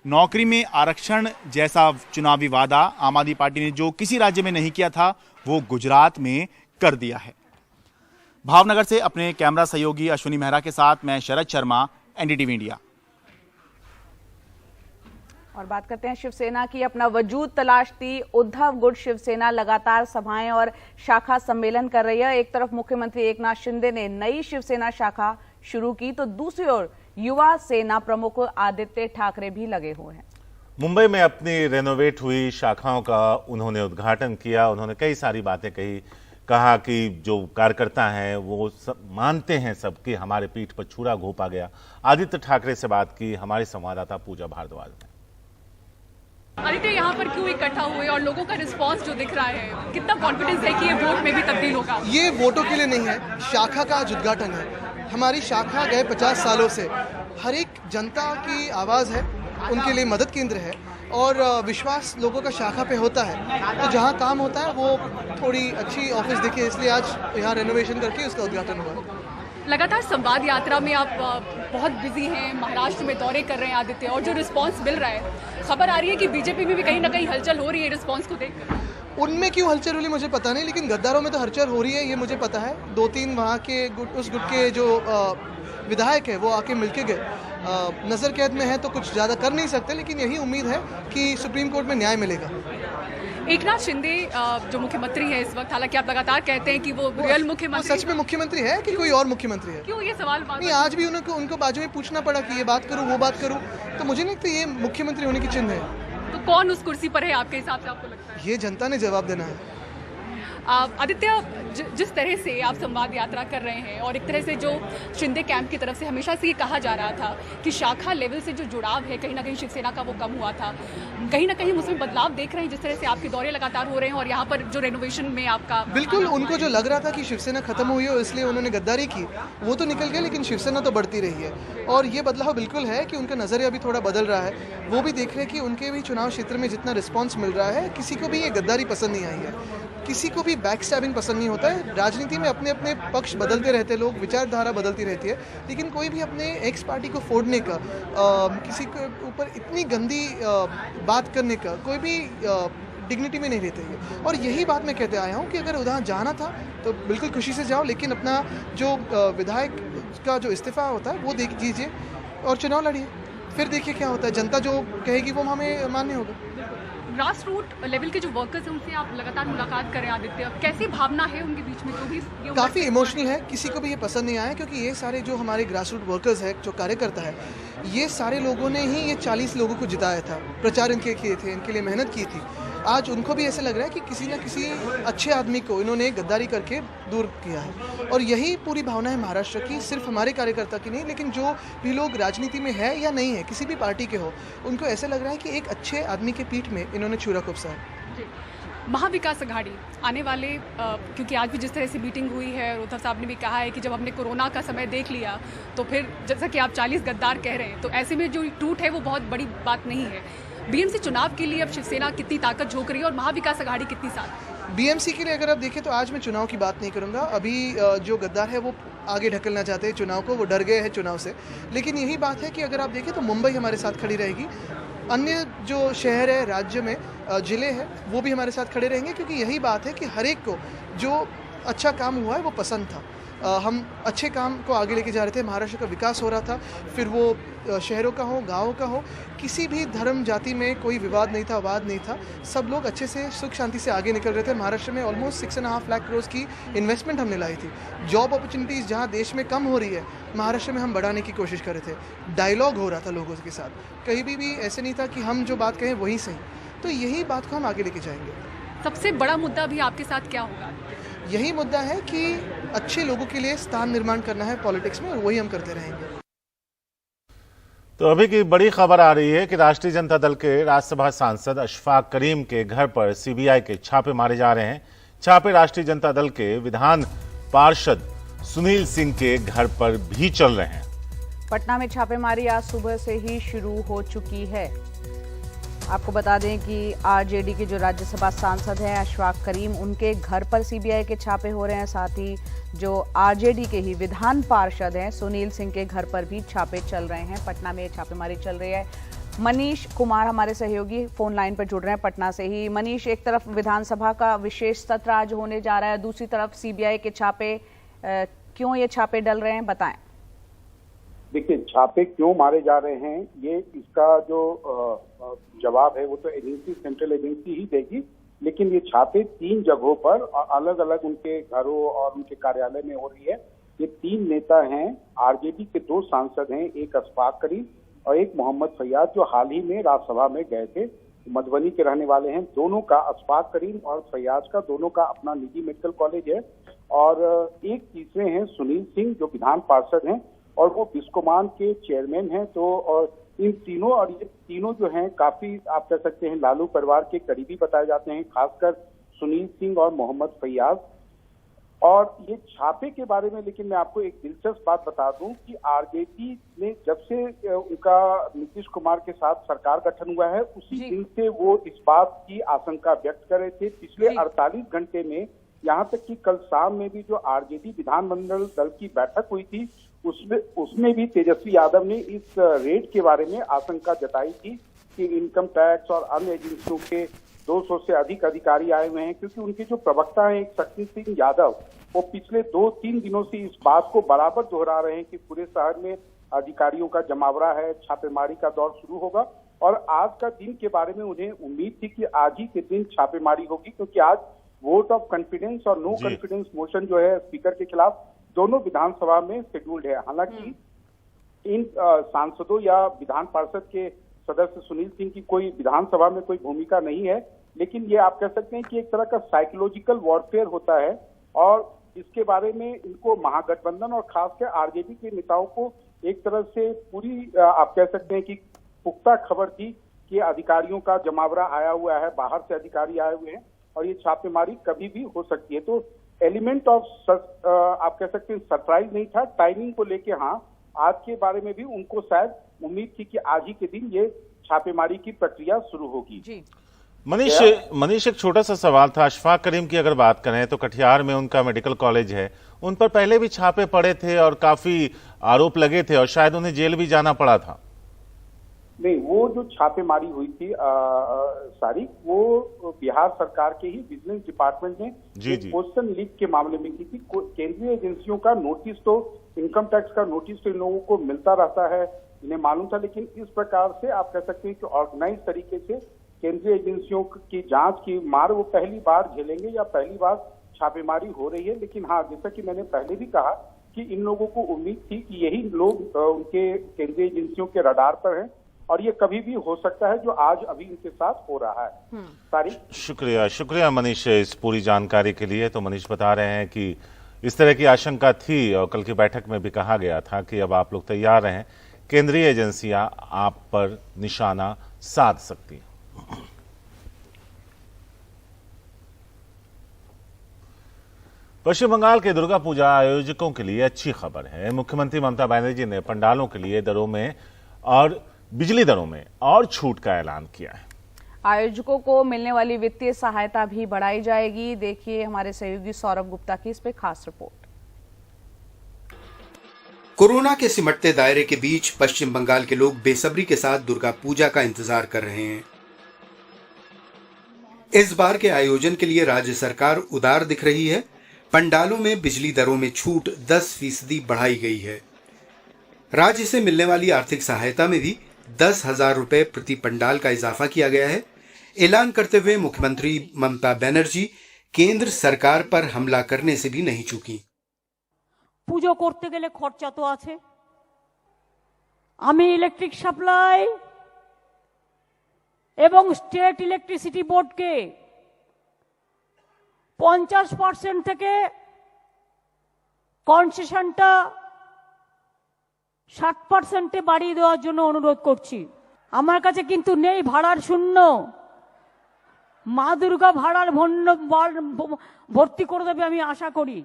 Speaker 19: नौकरी में आरक्षण जैसा चुनावी वादा आम आदमी पार्टी ने जो किसी राज्य में नहीं किया था वो गुजरात में कर दिया है। भावनगर से अपने कैमरा सहयोगी अश्विनी मेहरा के साथ मैं शरद शर्मा, एनडीटीवी इंडिया।
Speaker 2: और बात करते हैं शिवसेना की। अपना वजूद तलाशती उद्धव गुट शिवसेना लगातार सभाएं और शाखा सम्मेलन कर रही है। एक तरफ मुख्यमंत्री एकनाथ शिंदे ने नई शिवसेना शाखा शुरू की तो दूसरी ओर युवा सेना प्रमुख आदित्य ठाकरे भी लगे हुए हैं।
Speaker 1: मुंबई में अपनी रेनोवेट हुई शाखाओं का उन्होंने उद्घाटन किया। उन्होंने कई सारी बातें कही, कहा कि जो कार्यकर्ता हैं वो सब मानते हैं सब कि हमारे पीठ पर छुरा घोंपा गया। आदित्य ठाकरे से बात की हमारी संवाददाता पूजा भारद्वाज ने।
Speaker 20: आदित्य, यहाँ पर क्यों इकट्ठा हुए और लोगों का रिस्पांस जो दिख रहा है, कितना कॉन्फिडेंस है कि ये वोट में भी तब्दील होगा?
Speaker 21: ये वोटों के लिए नहीं है, शाखा का आज उद्घाटन है। हमारी शाखा गए 50 सालों से हर एक जनता की आवाज़ है, उनके लिए मदद केंद्र है और विश्वास लोगों का शाखा पे होता है। तो जहाँ काम होता है वो थोड़ी अच्छी ऑफिस दिखे, इसलिए आज यहाँ रेनोवेशन करके उसका उद्घाटन हुआ।
Speaker 20: लगातार संवाद यात्रा में आप बहुत बिजी हैं, महाराष्ट्र में दौरे कर रहे हैं आदित्य, और जो रिस्पांस मिल रहा है, खबर आ रही है कि बीजेपी में भी कहीं ना कहीं हलचल हो रही है रिस्पांस को देखकर।
Speaker 21: उनमें क्यों हलचल हो रही मुझे पता नहीं, लेकिन गद्दारों में तो हलचल हो रही है, ये मुझे पता है। 2-3 वहाँ के उस गुट के जो विधायक है वो आके मिलके गए। नज़र कैद में है तो कुछ ज़्यादा कर नहीं सकते, लेकिन यही उम्मीद है कि सुप्रीम कोर्ट में न्याय मिलेगा।
Speaker 20: एकनाथ शिंदे जो मुख्यमंत्री है इस वक्त, हालांकि आप लगातार कहते हैं कि वो रियल मुख्यमंत्री,
Speaker 21: सच में मुख्यमंत्री है कि कोई और मुख्यमंत्री है?
Speaker 20: क्यों ये सवाल
Speaker 21: नहीं, आज भी उनको बाजू में पूछना पड़ा कि ये बात करूं वो बात करूं, तो मुझे नहीं लगता ये मुख्यमंत्री होने की चिन्ह है।
Speaker 20: तो कौन उस कुर्सी पर है आपके हिसाब से, आपको लगता है?
Speaker 21: ये जनता ने जवाब देना है।
Speaker 20: आदित्य, जिस तरह से आप संवाद यात्रा कर रहे हैं और एक तरह से जो शिंदे कैंप की तरफ से हमेशा से ये कहा जा रहा था कि शाखा लेवल से जो जुड़ाव है कहीं ना कहीं शिवसेना का वो कम हुआ था, कहीं ना कहीं उसमें बदलाव देख रहे हैं जिस तरह से आपके दौरे लगातार हो रहे हैं और यहाँ पर जो रेनोवेशन में आपका
Speaker 21: बिल्कुल उनको जो लग रहा था कि शिवसेना खत्म हुई है इसलिए उन्होंने गद्दारी की, वो तो निकल गया, लेकिन शिवसेना तो बढ़ती रही है। और ये बदलाव बिल्कुल है कि उनका नजरिया भी थोड़ा बदल रहा है। वो भी देख रहे हैं कि उनके भी चुनाव क्षेत्र में जितना रिस्पॉन्स मिल रहा है, किसी को भी ये गद्दारी पसंद नहीं आई है, किसी को भी बैक स्टैबिंग पसंद नहीं होता है। राजनीति में अपने अपने पक्ष बदलते रहते लोग, विचारधारा बदलती रहती है, लेकिन कोई भी अपने एक्स पार्टी को फोड़ने का, किसी के ऊपर इतनी गंदी बात करने का कोई भी डिग्निटी में नहीं रहते हैं। और यही बात मैं कहते आया हूँ कि अगर उधर जाना था तो बिल्कुल खुशी से जाओ, लेकिन अपना जो विधायक का जो इस्तीफा होता है वो देख लीजिए और चुनाव लड़िए, फिर देखिए क्या होता है। जनता जो कहेगी वो हमें मान्य होगा।
Speaker 20: ग्रास रूट लेवल के जो वर्कर्स हैं उनसे आप लगातार मुलाकात कर रहे हैं आदित्य, कैसी भावना है उनके बीच में? जो भी
Speaker 21: काफ़ी इमोशनल है, किसी को भी ये पसंद नहीं आया, क्योंकि ये सारे जो हमारे ग्रास रूट वर्कर्स है, जो कार्यकर्ता है, ये सारे लोगों ने ही ये 40 लोगों को जिताया था, प्रचार इनके किए थे, इनके लिए मेहनत की थी। आज उनको भी ऐसा लग रहा है कि किसी न किसी अच्छे आदमी को इन्होंने गद्दारी करके दूर किया है। और यही पूरी भावना है महाराष्ट्र की, सिर्फ हमारे कार्यकर्ता की नहीं, लेकिन जो भी लोग राजनीति में है या नहीं है, किसी भी पार्टी के हो, उनको ऐसा लग रहा है कि एक अच्छे आदमी के पीठ में इन्होंने छुरा कुपसा है।
Speaker 20: महाविकास अघाड़ी आने वाले, क्योंकि आज भी जिस तरह से मीटिंग हुई है, उद्धव साहब ने भी कहा है कि जब हमने कोरोना का समय देख लिया तो फिर जैसा कि आप 40 गद्दार कह रहे हैं, तो ऐसे में जो टूट है वो बहुत बड़ी बात नहीं है। बीएमसी चुनाव के लिए अब शिवसेना कितनी ताकत झोंक रही है और महाविकास अघाड़ी कितनी साथ?
Speaker 21: बीएमसी के लिए अगर आप देखें तो आज मैं चुनाव की बात नहीं करूंगा। अभी जो गद्दार है वो आगे ढकलना चाहते हैं चुनाव को, वो डर गए हैं चुनाव से। लेकिन यही बात है कि अगर आप देखें तो मुंबई हमारे साथ खड़ी रहेगी, अन्य जो शहर है, राज्य में जिले हैं, वो भी हमारे साथ खड़े रहेंगे, क्योंकि यही बात है कि हर एक को जो अच्छा काम हुआ है वो पसंद था। हम अच्छे काम को आगे लेके जा रहे थे, महाराष्ट्र का विकास हो रहा था, फिर वो शहरों का हो, गाँव का हो, किसी भी धर्म जाति में कोई विवाद नहीं था, वाद नहीं था, सब लोग अच्छे से सुख शांति से आगे निकल रहे थे। महाराष्ट्र में ऑलमोस्ट 6.5 लाख करोड़ की इन्वेस्टमेंट हमने लाई थी। जॉब अपॉर्चुनिटीज़ जहाँ देश में कम हो रही है, महाराष्ट्र में हम बढ़ाने की कोशिश कर रहे थे। डायलॉग हो रहा था लोगों के साथ, कहीं भी ऐसे नहीं था कि हम जो बात कहें वही सही। तो यही बात को हम आगे लेके जाएंगे।
Speaker 20: सबसे बड़ा मुद्दा भी आपके साथ क्या होगा?
Speaker 21: यही मुद्दा है कि अच्छे लोगों के लिए स्थान निर्माण करना है पॉलिटिक्स में, और वही हम करते रहेंगे।
Speaker 1: तो अभी की बड़ी खबर आ रही है कि राष्ट्रीय जनता दल के राज्यसभा सांसद अशफाक करीम के घर पर सीबीआई के छापे मारे जा रहे हैं। छापे राष्ट्रीय जनता दल के विधान पार्षद सुनील सिंह के घर पर भी चल रहे हैं।
Speaker 2: पटना में छापेमारी आज सुबह से ही शुरू हो चुकी है। आपको बता दें कि आरजेडी के जो राज्यसभा सांसद हैं अशफाक करीम, उनके घर पर सीबीआई के छापे हो रहे हैं। साथ ही जो आरजेडी के ही विधान पार्षद हैं सुनील सिंह के घर पर भी छापे चल रहे हैं। पटना में छापेमारी चल रही है। मनीष कुमार हमारे सहयोगी फोन लाइन पर जुड़ रहे हैं पटना से ही। मनीष, एक तरफ विधानसभा का विशेष सत्र आज होने जा रहा है, दूसरी तरफ सीबीआई के छापे, क्यों ये छापे डल रहे हैं, बताएं।
Speaker 4: देखिए, छापे क्यों मारे जा रहे हैं, ये इसका जो जवाब है वो तो एजेंसी, सेंट्रल एजेंसी ही देगी। लेकिन ये छापे 3 जगहों पर अलग अलग उनके घरों और उनके कार्यालय में हो रही है। ये 3 नेता हैं, आरजेडी के 2 सांसद हैं, एक अशफाक करीम और एक मोहम्मद फैयाज, जो हाल ही में राज्यसभा में गए थे। मधुबनी के रहने वाले हैं। दोनों का, अशफाक करीम और फैयाज का, दोनों का अपना निजी मेडिकल कॉलेज है। और एक तीसरे हैं सुनील सिंह, जो विधान पार्षद हैं और वो बिस्कोमान के चेयरमैन हैं। तो और इन तीनों, और ये तीनों जो हैं काफी, आप कह सकते हैं, लालू परिवार के करीबी बताए जाते हैं, खासकर सुनील सिंह और मोहम्मद फैयाज। और ये छापे के बारे में लेकिन मैं आपको एक दिलचस्प बात बता दूं कि आरजेडी ने जब से उनका नीतीश कुमार के साथ सरकार गठन हुआ है, उसी दिन से वो इस बात की आशंका व्यक्त कर रहे थे। पिछले 48 घंटे में, यहाँ तक कि कल शाम में भी जो आरजेडी विधानमंडल दल की बैठक हुई थी, उसमें भी तेजस्वी यादव ने इस रेड के बारे में आशंका जताई थी कि इनकम टैक्स और अन्य एजेंसियों के 200 से अधिक अधिकारी आए हुए हैं। क्योंकि उनके जो प्रवक्ता हैं, एक शक्ति सिंह यादव, वो पिछले 2-3 दिनों से इस बात को बराबर दोहरा रहे हैं कि पूरे शहर में अधिकारियों का जमावड़ा है, छापेमारी का दौर शुरू होगा। और आज का दिन के बारे में उन्हें उम्मीद थी कि आज ही के दिन छापेमारी होगी, क्योंकि आज वोट ऑफ कॉन्फिडेंस और नो कॉन्फिडेंस मोशन जो है स्पीकर के खिलाफ दोनों विधानसभा में शेड्यूल्ड है। हालांकि इन सांसदों या विधान पार्षद के सदस्य सुनील सिंह की कोई विधानसभा में कोई भूमिका नहीं है, लेकिन ये आप कह सकते हैं कि एक तरह का साइकोलॉजिकल वॉरफेयर होता है और इसके बारे में इनको महागठबंधन और खासकर आरजेडी के नेताओं को एक तरह से पूरी आप कह सकते हैं कि पुख्ता खबर थी कि अधिकारियों का जमावड़ा आया हुआ है, बाहर से अधिकारी आए हुए हैं और ये छापेमारी कभी भी हो सकती है। तो एलिमेंट ऑफ आप कह सकते हैं सरप्राइज नहीं था। टाइमिंग को लेके हाँ, आज के बारे में भी उनको शायद उम्मीद थी कि आज ही के दिन ये छापेमारी की प्रक्रिया शुरू होगी।
Speaker 2: जी
Speaker 1: मनीष एक छोटा सा सवाल था। अशफाक करीम की अगर बात करें तो कटिहार में उनका मेडिकल कॉलेज है, उन पर पहले भी छापे पड़े थे और काफी आरोप लगे थे और शायद उन्हें जेल भी जाना पड़ा था।
Speaker 4: नहीं, वो जो छापेमारी हुई थी सारी, वो बिहार सरकार के ही विजिलेंस डिपार्टमेंट ने क्वेश्चन लीक के मामले में की थी। केंद्रीय एजेंसियों का नोटिस तो, इनकम टैक्स का नोटिस तो इन लोगों को मिलता रहता है, इन्हें मालूम था, लेकिन इस प्रकार से आप कह सकते हैं कि ऑर्गेनाइज तरीके से केंद्रीय एजेंसियों की जांच की मार वो पहली बार झेलेंगे या पहली बार छापेमारी हो रही है। लेकिन हाँ, जैसा कि मैंने पहले भी कहा कि इन लोगों को उम्मीद थी कि यही लोग उनके केंद्रीय एजेंसियों के रडार पर हैं और ये कभी भी हो सकता है जो आज अभी इनके साथ हो रहा है। सारी
Speaker 1: शुक्रिया मनीष इस पूरी जानकारी के लिए। तो मनीष बता रहे हैं कि इस तरह की आशंका थी और कल की बैठक में भी कहा गया था कि अब आप लोग तैयार रहें, केंद्रीय एजेंसियां आप पर निशाना साध सकती हैं। पश्चिम बंगाल के दुर्गा पूजा आयोजकों के लिए अच्छी खबर है। मुख्यमंत्री ममता बनर्जी ने पंडालों के लिए दरों में और बिजली दरों में और छूट का ऐलान किया है।
Speaker 2: आयोजकों को मिलने वाली वित्तीय सहायता भी बढ़ाई जाएगी। देखिए हमारे सहयोगी सौरभ गुप्ता की इस पे खास रिपोर्ट।
Speaker 3: कोरोना के सिमटते दायरे के बीच पश्चिम बंगाल के लोग बेसब्री के साथ दुर्गा पूजा का इंतजार कर रहे हैं। इस बार के आयोजन के लिए राज्य सरकार उदार दिख रही है। पंडालों में बिजली दरों में छूट 10% बढ़ाई गई है। राज्य से मिलने वाली आर्थिक सहायता में भी 10,000 रुपए प्रति पंडाल का इजाफा किया गया है। ऐलान करते हुए मुख्यमंत्री ममता बनर्जी केंद्र सरकार पर हमला करने से भी नहीं चूकी।
Speaker 22: পুজো করতে গেলে খরচা তো আছে। আমি ইলেকট্রিক সাপ্লাই এবং স্টেট ইলেকট্রিসিটি বোর্ডকে 50% থেকে কনসেশনটা 60% বাড়িয়ে দেওয়ার জন্য অনুরোধ করছি। আমার কাছে কিন্তু নেই ভাড়ার শূন্য। মা দুর্গা ভাড়ার ভর্তি করে দেবে আমি আশা করি।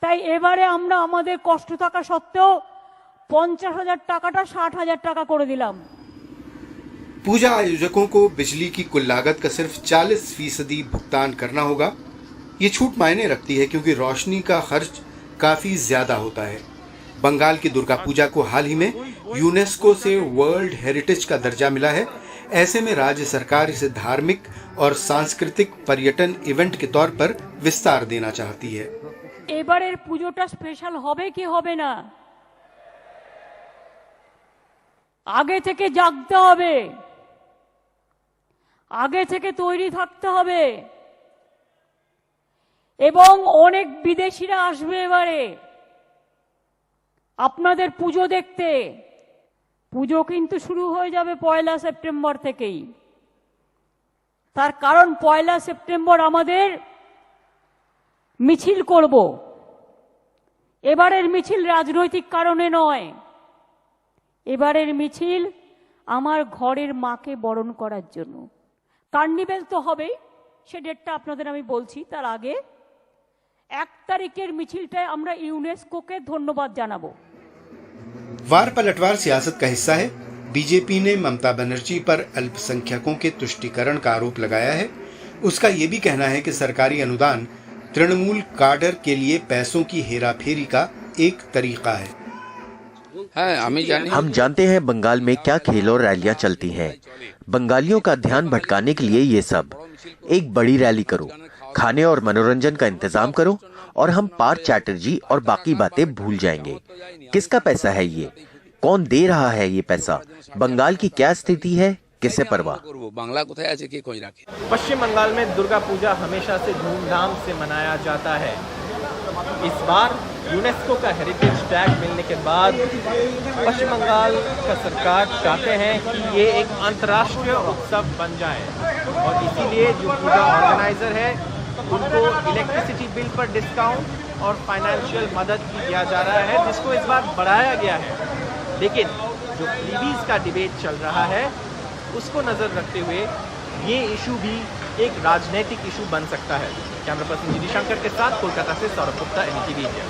Speaker 22: তাই এবারে আমরা আমাদের কষ্ট থাকা সত্ত্বেও 50,000 টাকাটা 60,000 টাকা করে দিলাম।
Speaker 3: पूजा आयोजकों को बिजली की कुल लागत का सिर्फ 40% भुगतान करना होगा। ये छूट मायने रखती है क्योंकि रोशनी का खर्च काफी ज्यादा होता है। बंगाल की दुर्गा पूजा को हाल ही में यूनेस्को से वर्ल्ड हेरिटेज का दर्जा मिला है। ऐसे में राज्य सरकार इसे धार्मिक और सांस्कृतिक पर्यटन इवेंट के तौर पर विस्तार देना चाहती है।
Speaker 22: এবারের পুজোটা স্পেশাল হবে কি হবে না, আগে থেকে জাগতে হবে, আগে থেকে তৈরি থাকতে হবে এবং অনেক বিদেশিরা আসবে এবারে আপনাদের পুজো দেখতে। পুজো কিন্তু শুরু হয়ে যাবে 1 সেপ্টেম্বর থেকেই। তার কারণ 1 সেপ্টেম্বর আমাদের মিছিল করব। এবারের মিছিল রাজনৈতিক কারণে নয়, এবারের মিছিল আমার ঘরের মাকে বরণ করার জন্য। কার্নিভেল তো হবেই, সে ডেটটা আপনাদের আমি বলছি। তার আগে 1 তারিখের মিছিলটায় আমরা ইউনেস্কোকে ধন্যবাদ জানাবো।
Speaker 3: वार पलटवार सियासत का हिस्सा है। बीजेपी ने ममता बनर्जी पर अल्पसंख्यकों के तुष्टीकरण का आरोप लगाया है। उसका ये भी कहना है कि सरकारी अनुदान तृणमूल काडर के लिए पैसों की हेराफेरी का एक तरीका है।
Speaker 23: हम जानते हैं बंगाल में क्या खेल और रैलियां चलती हैं। बंगालियों का ध्यान भटकाने के लिए ये सब। एक बड़ी रैली करो, खाने और मनोरंजन का इंतजाम करो और हम पार्थ चैटर्जी और बाकी बातें भूल जाएंगे। किसका पैसा है ये? कौन दे रहा है ये पैसा? बंगाल की क्या स्थिति है? किसे परवाह?
Speaker 24: पश्चिम बंगाल में दुर्गा पूजा हमेशा से धूमधाम से मनाया जाता है। इस बार
Speaker 5: यूनेस्को का हेरिटेज टैग मिलने के बाद पश्चिम बंगाल का सरकार चाहते हैं कि ये एक अंतर्राष्ट्रीय उत्सव बन जाए और इसीलिए जो पूजा ऑर्गेनाइजर है उनको इलेक्ट्रिसिटी बिल पर डिस्काउंट और फाइनेंशियल मदद दिया जा रहा है, जिसको इस बार बढ़ाया गया है। लेकिन जो प्रीवीज का डिबेट चल रहा है उसको नजर रखते हुए ये इशू भी एक राजनीतिक इशू बन सकता है। कैमरा पर्सन जी शंकर के साथ कोलकाता से सौरभ गुप्ता, NDTV इंडिया।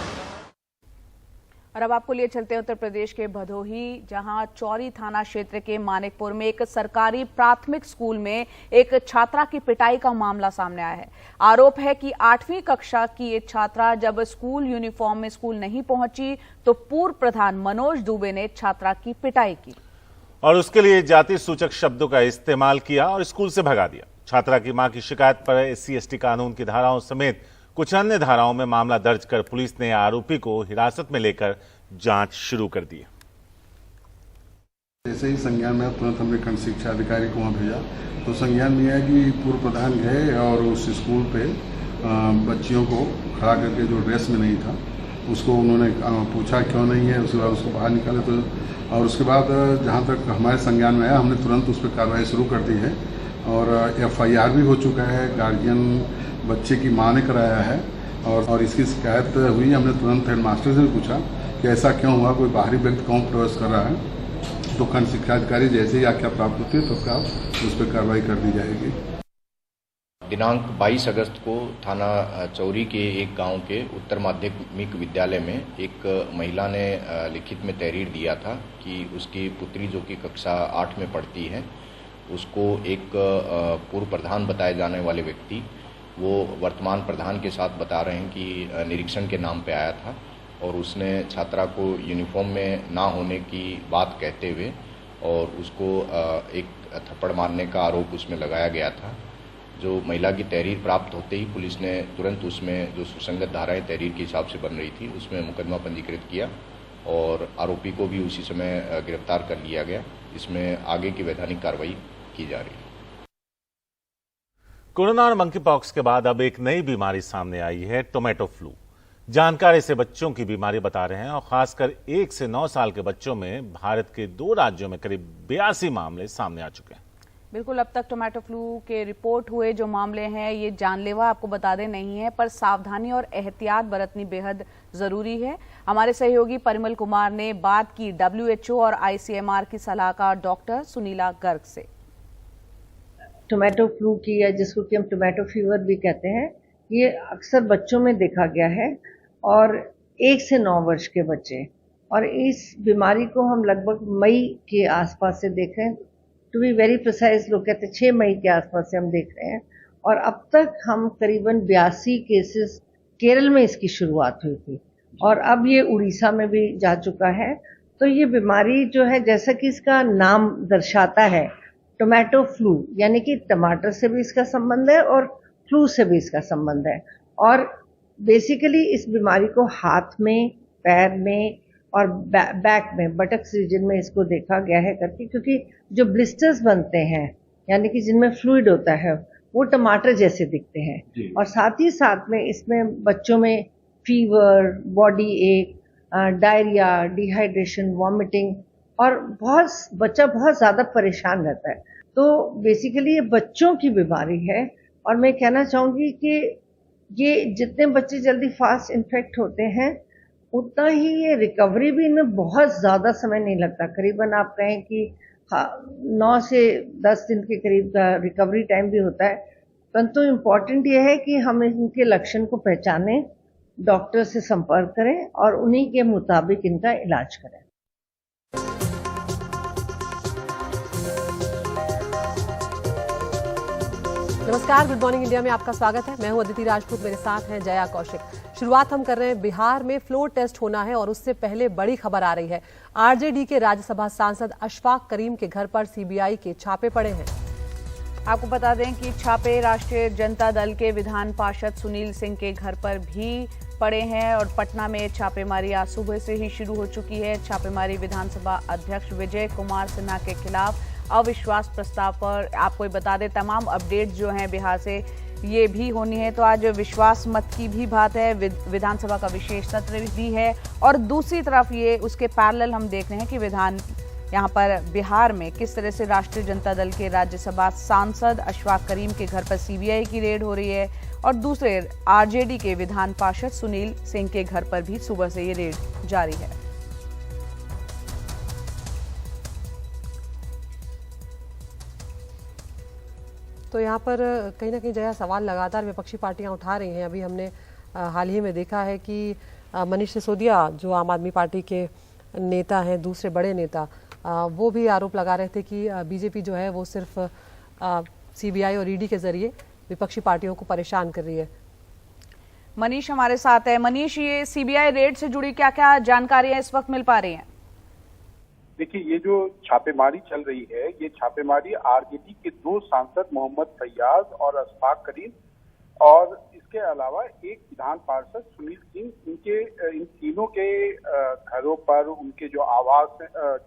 Speaker 2: और अब आपको लिए चलते हैं उत्तर प्रदेश के भदोही, जहां चौरी थाना क्षेत्र के मानिकपुर में एक सरकारी प्राथमिक स्कूल में एक छात्रा की पिटाई का मामला सामने आया है। आरोप है कि 8वीं कक्षा की ये छात्रा जब स्कूल यूनिफॉर्म में स्कूल नहीं पहुंची तो पूर्व प्रधान मनोज दुबे ने छात्रा की पिटाई की
Speaker 1: और उसके लिए जाति सूचक शब्दों का इस्तेमाल किया और स्कूल से भगा दिया। छात्रा की मां की शिकायत पर SC/ST कानून की धाराओं समेत कुछ अन्य धाराओं में मामला दर्ज कर पुलिस ने आरोपी को हिरासत में लेकर जांच शुरू कर दी।
Speaker 6: जैसे ही संज्ञान में तुरंत हमने खंड शिक्षा अधिकारी को वहाँ भेजा तो संज्ञान में आया कि पूर्व प्रधान गए और उस स्कूल पे बच्चियों को खड़ा करके जो ड्रेस में नहीं था उसको उन्होंने पूछा क्यों नहीं है, उसके बाद उसको बाहर निकाले तो और उसके बाद जहाँ तक हमारे संज्ञान में आया हमने तुरंत उस पर कार्रवाई शुरू कर दी है और FIR भी हो चुका है। गार्जियन बच्चे की मां ने कराया है और इसकी शिकायत हुई। हमने तुरंत हेडमास्टर से भी पूछा कि ऐसा क्यों हुआ, कोई बाहरी व्यक्ति कौन प्रवेश कर रहा है। तो खंड शिक्षा अधिकारी जैसे ही आज्ञा प्राप्त होती है तत्काल उस पर कार्रवाई कर दी जाएगी।
Speaker 8: दिनांक 22 अगस्त को थाना चौरी के एक गांव के उत्तर माध्यमिक विद्यालय में एक महिला ने लिखित में तहरीर दिया था कि उसकी पुत्री जो कि कक्षा 8 में पढ़ती है उसको एक पूर्व प्रधान बताए जाने वाले व्यक्ति वो वर्तमान प्रधान के साथ बता रहे हैं कि निरीक्षण के नाम पे आया था और उसने छात्रा को यूनिफॉर्म में ना होने की बात कहते हुए और उसको एक थप्पड़ मारने का आरोप उसमें लगाया गया था। जो महिला की तहरीर प्राप्त होते ही पुलिस ने तुरंत उसमें जो सुसंगत धाराएं तहरीर के हिसाब से बन रही थी उसमें मुकदमा पंजीकृत किया और आरोपी को भी उसी समय गिरफ्तार कर लिया गया। इसमें आगे की वैधानिक कार्रवाई की जा रही है।
Speaker 1: कोरोना और मंकी पॉक्स के बाद अब एक नई बीमारी सामने आई है, टोमेटो फ्लू। जानकार इसे बच्चों की बीमारी बता रहे हैं और खासकर 1 से 9 साल के बच्चों में भारत के 2 राज्यों में करीब 82 मामले सामने आ चुके हैं।
Speaker 2: बिल्कुल, अब तक टोमेटो फ्लू के रिपोर्ट हुए जो मामले हैं ये जानलेवा आपको बता दें नहीं है, पर सावधानी और एहतियात बरतनी बेहद जरूरी है। हमारे सहयोगी परिमल कुमार ने बात की WHO और ICMR की सलाहकार डॉक्टर सुनीला गर्ग से।
Speaker 24: टोमेटो फ्लू की या जिसको कि हम टोमेटो फीवर भी कहते हैं, ये अक्सर बच्चों में देखा गया है और 1 से 9 वर्ष के बच्चे, और इस बीमारी को हम लगभग मई के आसपास से देख रहे हैं। टू बी वेरी प्रिसाइज लोग कहते हैं 6 मई के आसपास से हम देख रहे हैं और अब तक हम करीबन 82 केसेस केरल में इसकी शुरुआत हुई थी और अब ये उड़ीसा में भी जा चुका है। तो ये बीमारी जो है जैसा कि इसका नाम दर्शाता है टोमेटो फ्लू, यानी कि टमाटर से भी इसका संबंध है और फ्लू से भी इसका संबंध है। और बेसिकली इस बीमारी को हाथ में, पैर में और बैक में, बटक्स रीजन में इसको देखा गया है करके, क्योंकि जो ब्लिस्टर्स बनते हैं यानी कि जिनमें फ्लूइड होता है वो टमाटर जैसे दिखते हैं और साथ ही साथ में इसमें बच्चों में फीवर, बॉडी एक, डायरिया, डिहाइड्रेशन, वॉमिटिंग और बच्चा बहुत ज़्यादा परेशान रहता है। तो बेसिकली ये बच्चों की बीमारी है और मैं कहना चाहूँगी कि ये जितने बच्चे जल्दी फास्ट इन्फेक्ट होते हैं उतना ही ये रिकवरी भी इनमें बहुत ज़्यादा समय नहीं लगता। करीबन आप कहें कि 9 से 10 दिन के करीब का रिकवरी टाइम भी होता है। परंतु इम्पॉर्टेंट ये है कि हम इनके लक्षण को पहचानें, डॉक्टर से संपर्क करें और उन्हीं के मुताबिक इनका इलाज करें।
Speaker 25: नमस्कार, गुड मॉर्निंग इंडिया में आपका स्वागत है। मैं हूं अदिति राजपूत, मेरे साथ हैं जया कौशिक। शुरुआत हम कर रहे हैं बिहार में फ्लोर टेस्ट होना है और उससे पहले बड़ी खबर आ रही है। आरजेडी के राज्यसभा सांसद अशफाक करीम के घर पर सीबीआई के छापे पड़े हैं।
Speaker 2: आपको बता दें कि छापे राष्ट्रीय जनता दल के विधान पार्षद सुनील सिंह के घर पर भी पड़े हैं और पटना में छापेमारी आज सुबह से ही शुरू हो चुकी है। छापेमारी विधानसभा अध्यक्ष विजय कुमार सिन्हा के खिलाफ अविश्वास प्रस्ताव पर। आपको बता दें तमाम अपडेट जो हैं बिहार से ये भी होनी है। तो आज विश्वास मत की भी बात है, विधानसभा का विशेष सत्र भी है और दूसरी तरफ ये उसके पैरेलल हम देख रहे हैं कि यहाँ पर बिहार में किस तरह से राष्ट्रीय जनता दल के राज्यसभा सांसद अशफाक करीम के घर पर सीबीआई की रेड हो रही है और दूसरे आरजेडी के विधान पार्षद सुनील सिंह के घर पर भी सुबह से ये रेड जारी है।
Speaker 25: तो यहाँ पर कहीं ना कहीं जया सवाल लगातार विपक्षी पार्टियां उठा रही हैं। अभी हमने हाल ही में देखा है कि मनीष सिसोदिया जो आम आदमी पार्टी के नेता हैं, दूसरे बड़े नेता, वो भी आरोप लगा रहे थे कि बीजेपी जो है वो सिर्फ सीबीआई और ईडी के जरिए विपक्षी पार्टियों को परेशान कर रही है।
Speaker 2: मनीष हमारे साथ है। मनीष, ये सीबीआई रेड से जुड़ी क्या क्या जानकारियां इस वक्त मिल पा रही हैं?
Speaker 4: देखिए, ये जो छापेमारी चल रही है, ये छापेमारी आरजेडी के 2 सांसद मोहम्मद फैयाज और अशफाक करीम और इसके अलावा एक विधान पार्षद सुनील सिंह, इन तीनों के घरों पर, उनके जो आवास,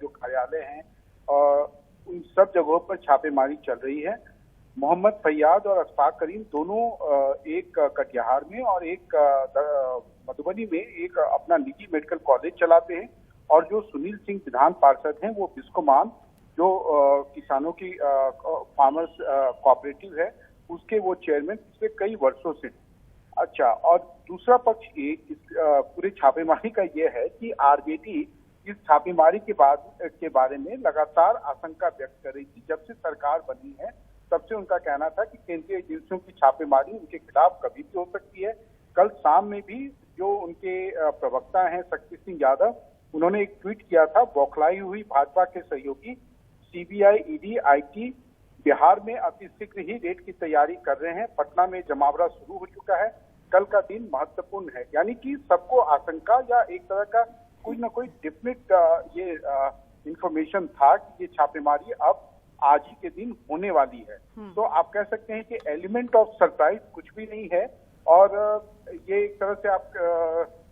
Speaker 4: जो कार्यालय हैं, उन सब जगहों पर छापेमारी चल रही है। मोहम्मद फैयाज और अशफाक करीम दोनों एक कटिहार में और एक मधुबनी में एक अपना निजी मेडिकल कॉलेज चलाते हैं और जो सुनील सिंह विधान पार्षद हैं वो बिस्कोमान, जो किसानों की फार्मर्स कोऑपरेटिव है, उसके वो चेयरमैन पिछले कई वर्षों से। अच्छा, और दूसरा पक्ष इस पूरे छापेमारी का ये है कि आरजेडी इस छापेमारी के बारे में लगातार आशंका व्यक्त कर रही थी। जब से सरकार बनी है तब से उनका कहना था कि केंद्रीय एजेंसियों की छापेमारी उनके खिलाफ कभी भी हो सकती है। कल शाम में भी जो उनके प्रवक्ता हैं शक्ति सिंह यादव, उन्होंने एक ट्वीट किया था, बौखलाई हुई भाजपा के सहयोगी सीबीआई, ईडी, आईटी बिहार में अति शीघ्र ही रेड की तैयारी कर रहे हैं। पटना में जमावड़ा शुरू हो चुका है, कल का दिन महत्वपूर्ण है। यानी कि सबको आशंका या एक तरह का कोई ना कोई डेफिनेट ये इंफॉर्मेशन था कि ये छापेमारी अब आज ही के दिन होने वाली है। तो आप कह सकते हैं कि एलिमेंट ऑफ सरप्राइज कुछ भी नहीं है। और ये एक तरह से आप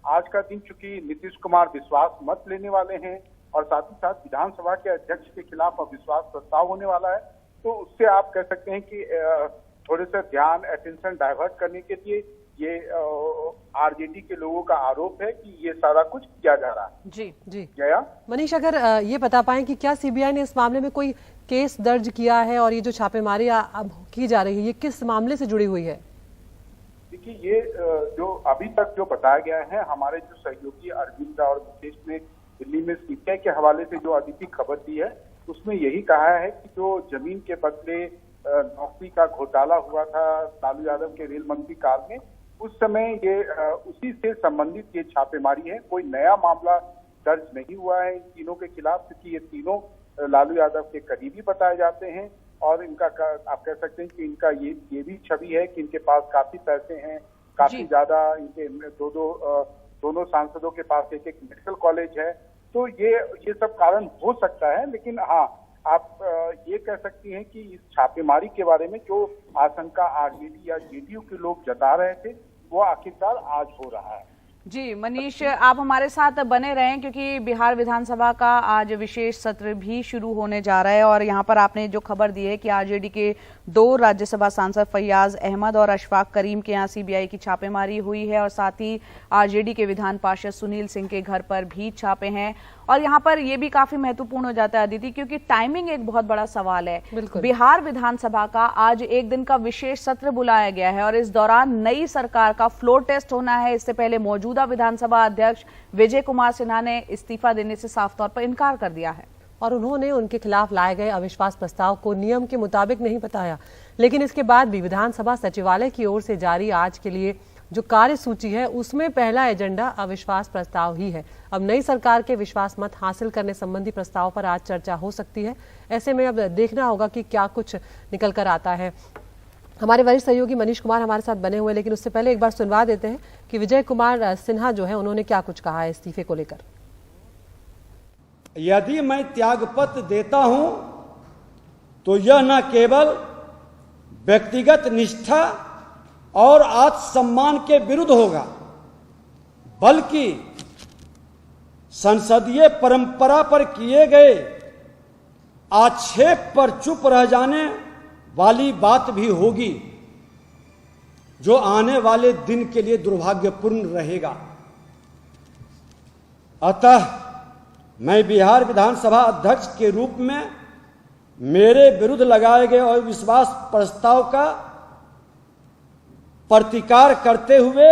Speaker 4: आज का दिन चूंकि नीतीश कुमार विश्वास मत लेने वाले हैं और साथ ही साथ विधानसभा के अध्यक्ष के खिलाफ अविश्वास प्रस्ताव होने वाला है, तो उससे आप कह सकते हैं कि थोड़े से ध्यान, अटेंशन डाइवर्ट करने के लिए ये आरजेडी के लोगों का आरोप है कि ये सारा कुछ किया जा रहा है।
Speaker 25: जी जी
Speaker 4: जया,
Speaker 25: मनीष, अगर ये बता पाएं कि क्या सीबीआई ने इस मामले में कोई केस दर्ज किया है और ये जो छापेमारी अब की जा रही है ये किस मामले से जुड़ी हुई है?
Speaker 4: देखिए, ये जो अभी तक जो बताया गया है, हमारे जो सहयोगी अरविंद और विशेष ने दिल्ली में सीबीआई के हवाले से जो अदिति खबर दी है, उसमें यही कहा है कि जो जमीन के बदले नौकरी का घोटाला हुआ था लालू यादव के रेल मंत्री काल में, उस समय ये उसी से संबंधित ये छापेमारी है। कोई नया मामला दर्ज नहीं हुआ है इन तीनों के खिलाफ, क्योंकि ये तीनों लालू यादव के करीबी बताए जाते हैं और इनका आप कह सकते हैं कि इनका ये भी छवि है कि इनके पास काफी पैसे हैं, काफी ज्यादा। इनके दोनों सांसदों के पास एक मेडिकल कॉलेज है। तो ये सब कारण हो सकता है, लेकिन हाँ, आप ये कह सकती हैं कि इस छापेमारी के बारे में जो आशंका आरजेडी या जेडीयू के लोग जता रहे थे वो आखिरकार आज हो रहा है।
Speaker 2: जी मनीष, आप हमारे साथ बने रहें क्योंकि बिहार विधानसभा का आज विशेष सत्र भी शुरू होने जा रहा है और यहाँ पर आपने जो खबर दी है कि आरजेडी के 2 राज्यसभा सांसद फैयाज अहमद और अशफाक करीम के यहाँ सीबीआई की छापेमारी हुई है और साथ ही आरजेडी के विधान पार्षद सुनील सिंह के घर पर भी छापे हैं। और यहाँ पर यह भी काफी महत्वपूर्ण हो जाता है अदिति, क्योंकि टाइमिंग एक बहुत बड़ा सवाल है। बिहार विधानसभा का आज एक दिन का विशेष सत्र बुलाया गया है और इस दौरान नई सरकार का फ्लोर टेस्ट होना है। इससे पहले मौजूदा विधानसभा अध्यक्ष विजय कुमार सिन्हा ने इस्तीफा देने से साफ तौर पर इनकार कर दिया है
Speaker 25: और उन्होंने उनके खिलाफ लाए गए अविश्वास प्रस्ताव को नियम के मुताबिक नहीं बताया। लेकिन इसके बाद भी विधानसभा सचिवालय की ओर से जारी आज के लिए जो कार्य सूची है उसमें पहला एजेंडा अविश्वास प्रस्ताव ही है। अब नई सरकार के विश्वास मत हासिल करने संबंधी प्रस्ताव पर आज चर्चा हो सकती है। ऐसे में अब देखना होगा कि क्या कुछ निकल कर आता है। हमारे वरिष्ठ सहयोगी मनीष कुमार हमारे साथ बने हुए, लेकिन उससे पहले एक बार सुनवा देते हैं कि विजय कुमार सिन्हा जो है उन्होंने क्या कुछ कहा है इस्तीफे को लेकर।
Speaker 9: यदि मैं त्यागपत्र देता हूं तो यह न केवल व्यक्तिगत निष्ठा और आत्मसम्मान के विरुद्ध होगा, बल्कि संसदीय परंपरा पर किए गए आक्षेप पर चुप रह जाने वाली बात भी होगी। जो आने वाले दिन के लिए दुर्भाग्यपूर्ण रहेगा। अतः मैं बिहार विधानसभा अध्यक्ष के रूप में मेरे विरुद्ध लगाए गए अविश्वास प्रस्ताव का प्रतिकार करते हुए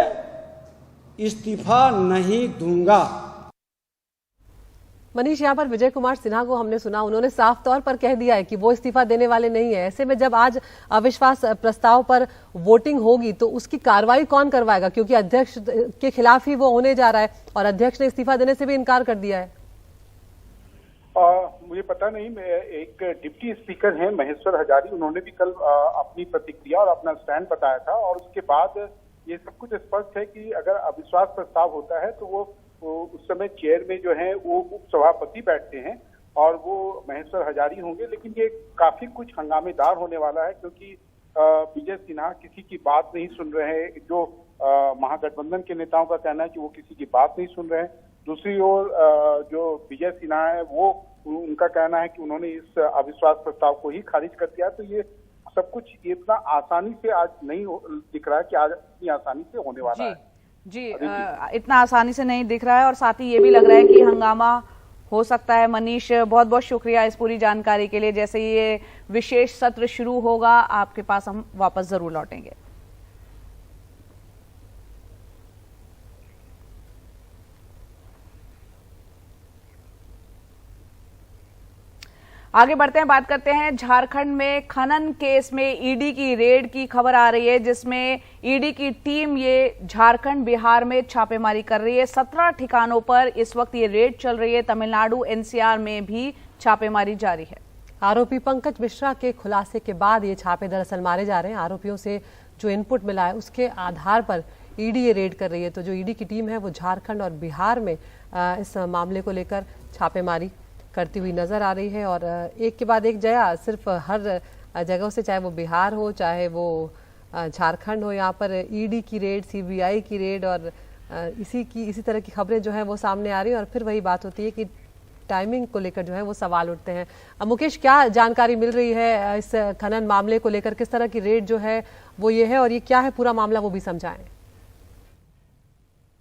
Speaker 9: इस्तीफा नहीं दूंगा।
Speaker 25: मनीष, यहाँ पर विजय कुमार सिन्हा को हमने सुना, उन्होंने साफ तौर पर कह दिया है कि वो इस्तीफा देने वाले नहीं है। ऐसे में जब आज अविश्वास प्रस्ताव पर वोटिंग होगी तो उसकी कार्रवाई कौन करवाएगा, क्योंकि अध्यक्ष के खिलाफ ही वो होने जा रहा है और अध्यक्ष ने इस्तीफा देने से भी इनकार कर दिया है।
Speaker 4: मुझे पता नहीं, मैं एक डिप्टी स्पीकर हैं महेश्वर हजारी, उन्होंने भी कल अपनी प्रतिक्रिया और अपना स्टैंड बताया था और उसके बाद ये सब कुछ स्पष्ट है कि अगर अविश्वास प्रस्ताव होता है तो वो उस समय चेयर में जो है वो उपसभापति बैठते हैं और वो महेश्वर हजारी होंगे। लेकिन ये काफी कुछ हंगामेदार होने वाला है क्योंकि विजय सिन्हा किसी की बात नहीं सुन रहे हैं। जो महागठबंधन के नेताओं का कहना है कि वो किसी की बात नहीं सुन रहे हैं। दूसरी ओर जो विजय सिन्हा है वो उनका कहना है कि उन्होंने इस अविश्वास प्रस्ताव को ही खारिज कर दिया। तो ये सब कुछ इतना आसानी से आज नहीं दिख रहा है कि आज इतनी आसानी से होने वाला है।
Speaker 2: जी, इतना आसानी से नहीं दिख रहा है और साथ ही ये भी लग रहा है कि हंगामा हो सकता है। मनीष, बहुत बहुत शुक्रिया इस पूरी जानकारी के लिए। जैसे ये विशेष सत्र शुरू होगा आपके पास हम वापस जरूर लौटेंगे। आगे बढ़ते हैं, बात करते हैं झारखंड में खनन केस में ईडी की रेड की खबर आ रही है, जिसमें ईडी की टीम ये झारखंड बिहार में छापेमारी कर रही है। 17 ठिकानों पर इस वक्त ये रेड चल रही है। तमिलनाडु एनसीआर में भी छापेमारी जारी है।
Speaker 25: आरोपी पंकज मिश्रा के खुलासे के बाद ये छापे दरअसल मारे जा रहे हैं। आरोपियों से जो इनपुट मिला है उसके आधार पर ईडी ये रेड कर रही है। तो जो ईडी की टीम है वो झारखंड और बिहार में इस मामले को लेकर छापेमारी करती हुई नजर आ रही है। और एक के बाद एक जया सिर्फ हर जगहों से, चाहे वो बिहार हो चाहे वो झारखंड हो, यहाँ पर ईडी की रेड, सीबीआई की रेड और इसी तरह की खबरें जो है वो सामने आ रही है। और फिर वही बात होती है कि टाइमिंग को लेकर जो है वो सवाल उठते हैं। मुकेश, क्या जानकारी मिल रही है इस खनन मामले को लेकर, किस तरह की रेड जो है वो ये है और ये क्या है पूरा मामला, वो भी समझाएं।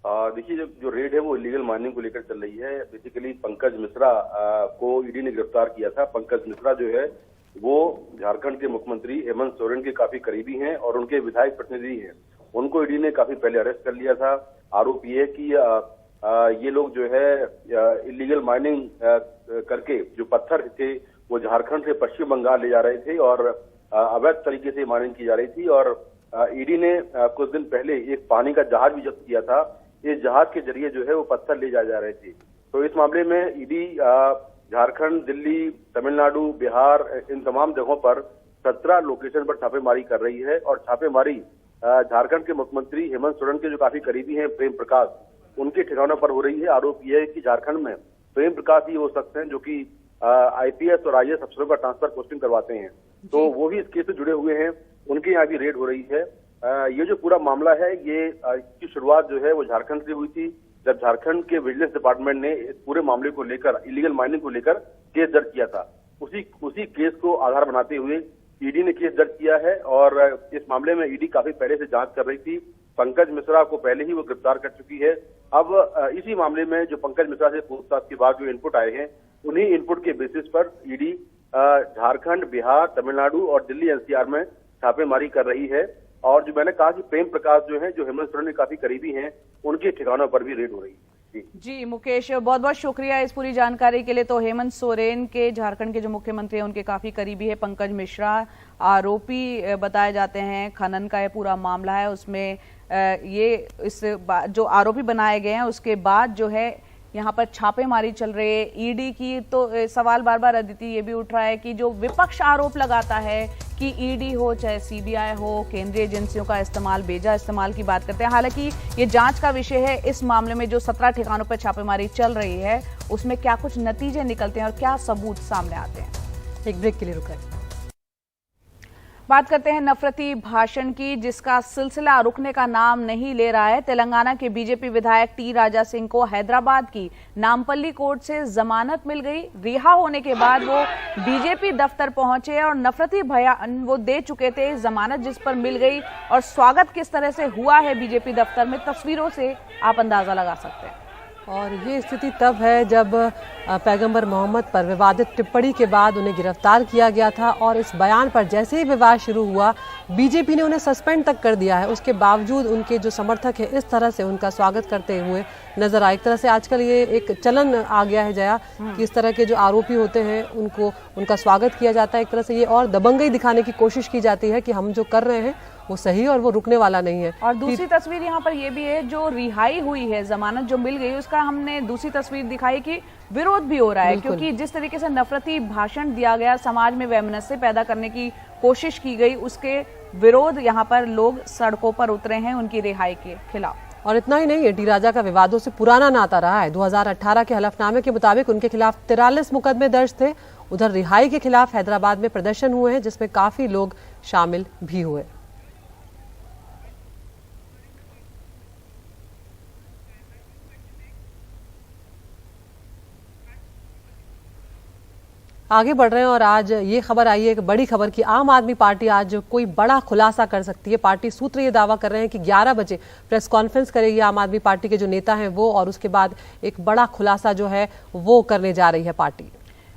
Speaker 10: देखिए, जो रेड है वो इलीगल माइनिंग को लेकर चल रही है। बेसिकली पंकज मिश्रा को ईडी ने गिरफ्तार किया था। पंकज मिश्रा जो है वो झारखंड के मुख्यमंत्री हेमंत सोरेन के काफी करीबी हैं और उनके विधायक प्रतिनिधि हैं। उनको ईडी ने काफी पहले अरेस्ट कर लिया था। आरोप ये है कि ये लोग जो है इलीगल माइनिंग करके जो पत्थर थे वो झारखंड से पश्चिम बंगाल ले जा रहे थे और अवैध तरीके से माइनिंग की जा रही थी। और ईडी ने कुछ दिन पहले एक पानी का जहाज भी जब्त किया था। इस जहाज के जरिए जो है वो पत्थर ले जा रहे थे। तो इस मामले में ईडी झारखंड, दिल्ली, तमिलनाडु, बिहार, इन तमाम जगहों पर 17 लोकेशन पर छापेमारी कर रही है। और छापेमारी झारखंड के मुख्यमंत्री हेमंत सोरेन के जो काफी करीबी हैं प्रेम प्रकाश, उनके ठिकानों पर हो रही है। आरोप यह है कि झारखंड में प्रेम प्रकाश ही हो सकते हैं जो कि आईपीएस और आईएएस अफसरों का ट्रांसफर पोस्टिंग करवाते हैं। तो वो भी इस केस से जुड़े हुए हैं, उनके यहाँ भी रेड हो रही है। ये जो पूरा मामला है ये इसकी शुरुआत जो है वो झारखंड से हुई थी, जब झारखंड के विजिलेंस डिपार्टमेंट ने इस पूरे मामले को लेकर, इलीगल माइनिंग को लेकर केस दर्ज किया था। उसी केस को आधार बनाते हुए ईडी ने केस दर्ज किया है और इस मामले में ईडी काफी पहले से जांच कर रही थी। पंकज मिश्रा को पहले ही वो गिरफ्तार कर चुकी है। अब इसी मामले में जो पंकज मिश्रा से पूछताछ के बाद जो इनपुट आए हैं, उन्हीं इनपुट के बेसिस पर ईडी झारखंड, बिहार, तमिलनाडु और दिल्ली एनसीआर में छापेमारी कर रही है। और जो मैंने कहा कि प्रेम प्रकाश जो है, जो हेमंत सोरेन के काफी करीबी हैं, उनके ठिकानों पर भी रेड हो रही है।
Speaker 2: जी मुकेश, बहुत बहुत शुक्रिया इस पूरी जानकारी के लिए। तो हेमंत सोरेन के, झारखंड के जो मुख्यमंत्री हैं, उनके काफी करीबी है पंकज मिश्रा, आरोपी बताए जाते हैं। खनन का ये पूरा मामला है, उसमें जो आरोपी बनाए गए हैं उसके बाद जो है यहाँ पर छापेमारी चल रही है ईडी की। तो सवाल बार बार अदिति ये भी उठ रहा है कि जो विपक्ष आरोप लगाता है कि ईडी हो चाहे सीबीआई हो, केंद्रीय एजेंसियों का इस्तेमाल, बेजा इस्तेमाल की बात करते हैं। हालांकि ये जांच का विषय है। इस मामले में जो 17 ठिकानों पर छापेमारी चल रही है उसमें क्या कुछ नतीजे निकलते हैं और क्या सबूत सामने आते हैं।
Speaker 25: एक ब्रेक के लिए रुकें।
Speaker 2: बात करते हैं नफरती भाषण की, जिसका सिलसिला रुकने का नाम नहीं ले रहा है। तेलंगाना के बीजेपी विधायक टी राजा सिंह को हैदराबाद की नामपल्ली कोर्ट से जमानत मिल गई। रिहा होने के बाद वो बीजेपी दफ्तर पहुंचे और नफरती बयान वो दे चुके थे। जमानत जिस पर मिल गई और स्वागत किस तरह से हुआ है बीजेपी दफ्तर में, तस्वीरों से आप अंदाजा लगा सकते हैं।
Speaker 25: और ये स्थिति तब है जब पैगंबर मोहम्मद पर विवादित टिप्पणी के बाद उन्हें गिरफ्तार किया गया था और इस बयान पर जैसे ही विवाद शुरू हुआ बीजेपी ने उन्हें सस्पेंड तक कर दिया है। उसके बावजूद उनके जो समर्थक हैं इस तरह से उनका स्वागत करते हुए नजर आए। एक तरह से आजकल ये एक चलन आ गया है जया कि इस तरह के जो आरोपी होते हैं उनको उनका स्वागत किया जाता है। एक तरह से ये और दबंगई दिखाने की कोशिश की जाती है कि हम जो कर रहे हैं वो सही और वो रुकने वाला नहीं है।
Speaker 2: और दूसरी तस्वीर यहाँ पर ये भी है, जो रिहाई हुई है, जमानत जो मिल गई, उसका हमने दूसरी तस्वीर दिखाई कि विरोध भी हो रहा है, क्योंकि जिस तरीके से नफरती भाषण दिया गया, समाज में वैमनस्य पैदा करने की कोशिश की गई, उसके विरोध यहाँ पर लोग सड़कों पर उतरे हैं उनकी रिहाई के खिलाफ।
Speaker 25: और इतना ही नहीं है, टी राजा का विवादों से पुराना नाता रहा है। 2018 के हलफनामे के मुताबिक उनके खिलाफ 43 मुकदमे दर्ज थे। उधर रिहाई के खिलाफ हैदराबाद में प्रदर्शन हुए हैं जिसमें काफी लोग शामिल भी हुए। आगे बढ़ रहे हैं और आज ये खबर आई है, एक बड़ी खबर कि आम आदमी पार्टी आज कोई बड़ा खुलासा कर सकती है। पार्टी सूत्र ये दावा कर रहे हैं कि 11 बजे प्रेस कॉन्फ्रेंस करेगी आम आदमी पार्टी के जो नेता हैं वो, और उसके बाद एक बड़ा खुलासा जो है वो करने जा रही है पार्टी।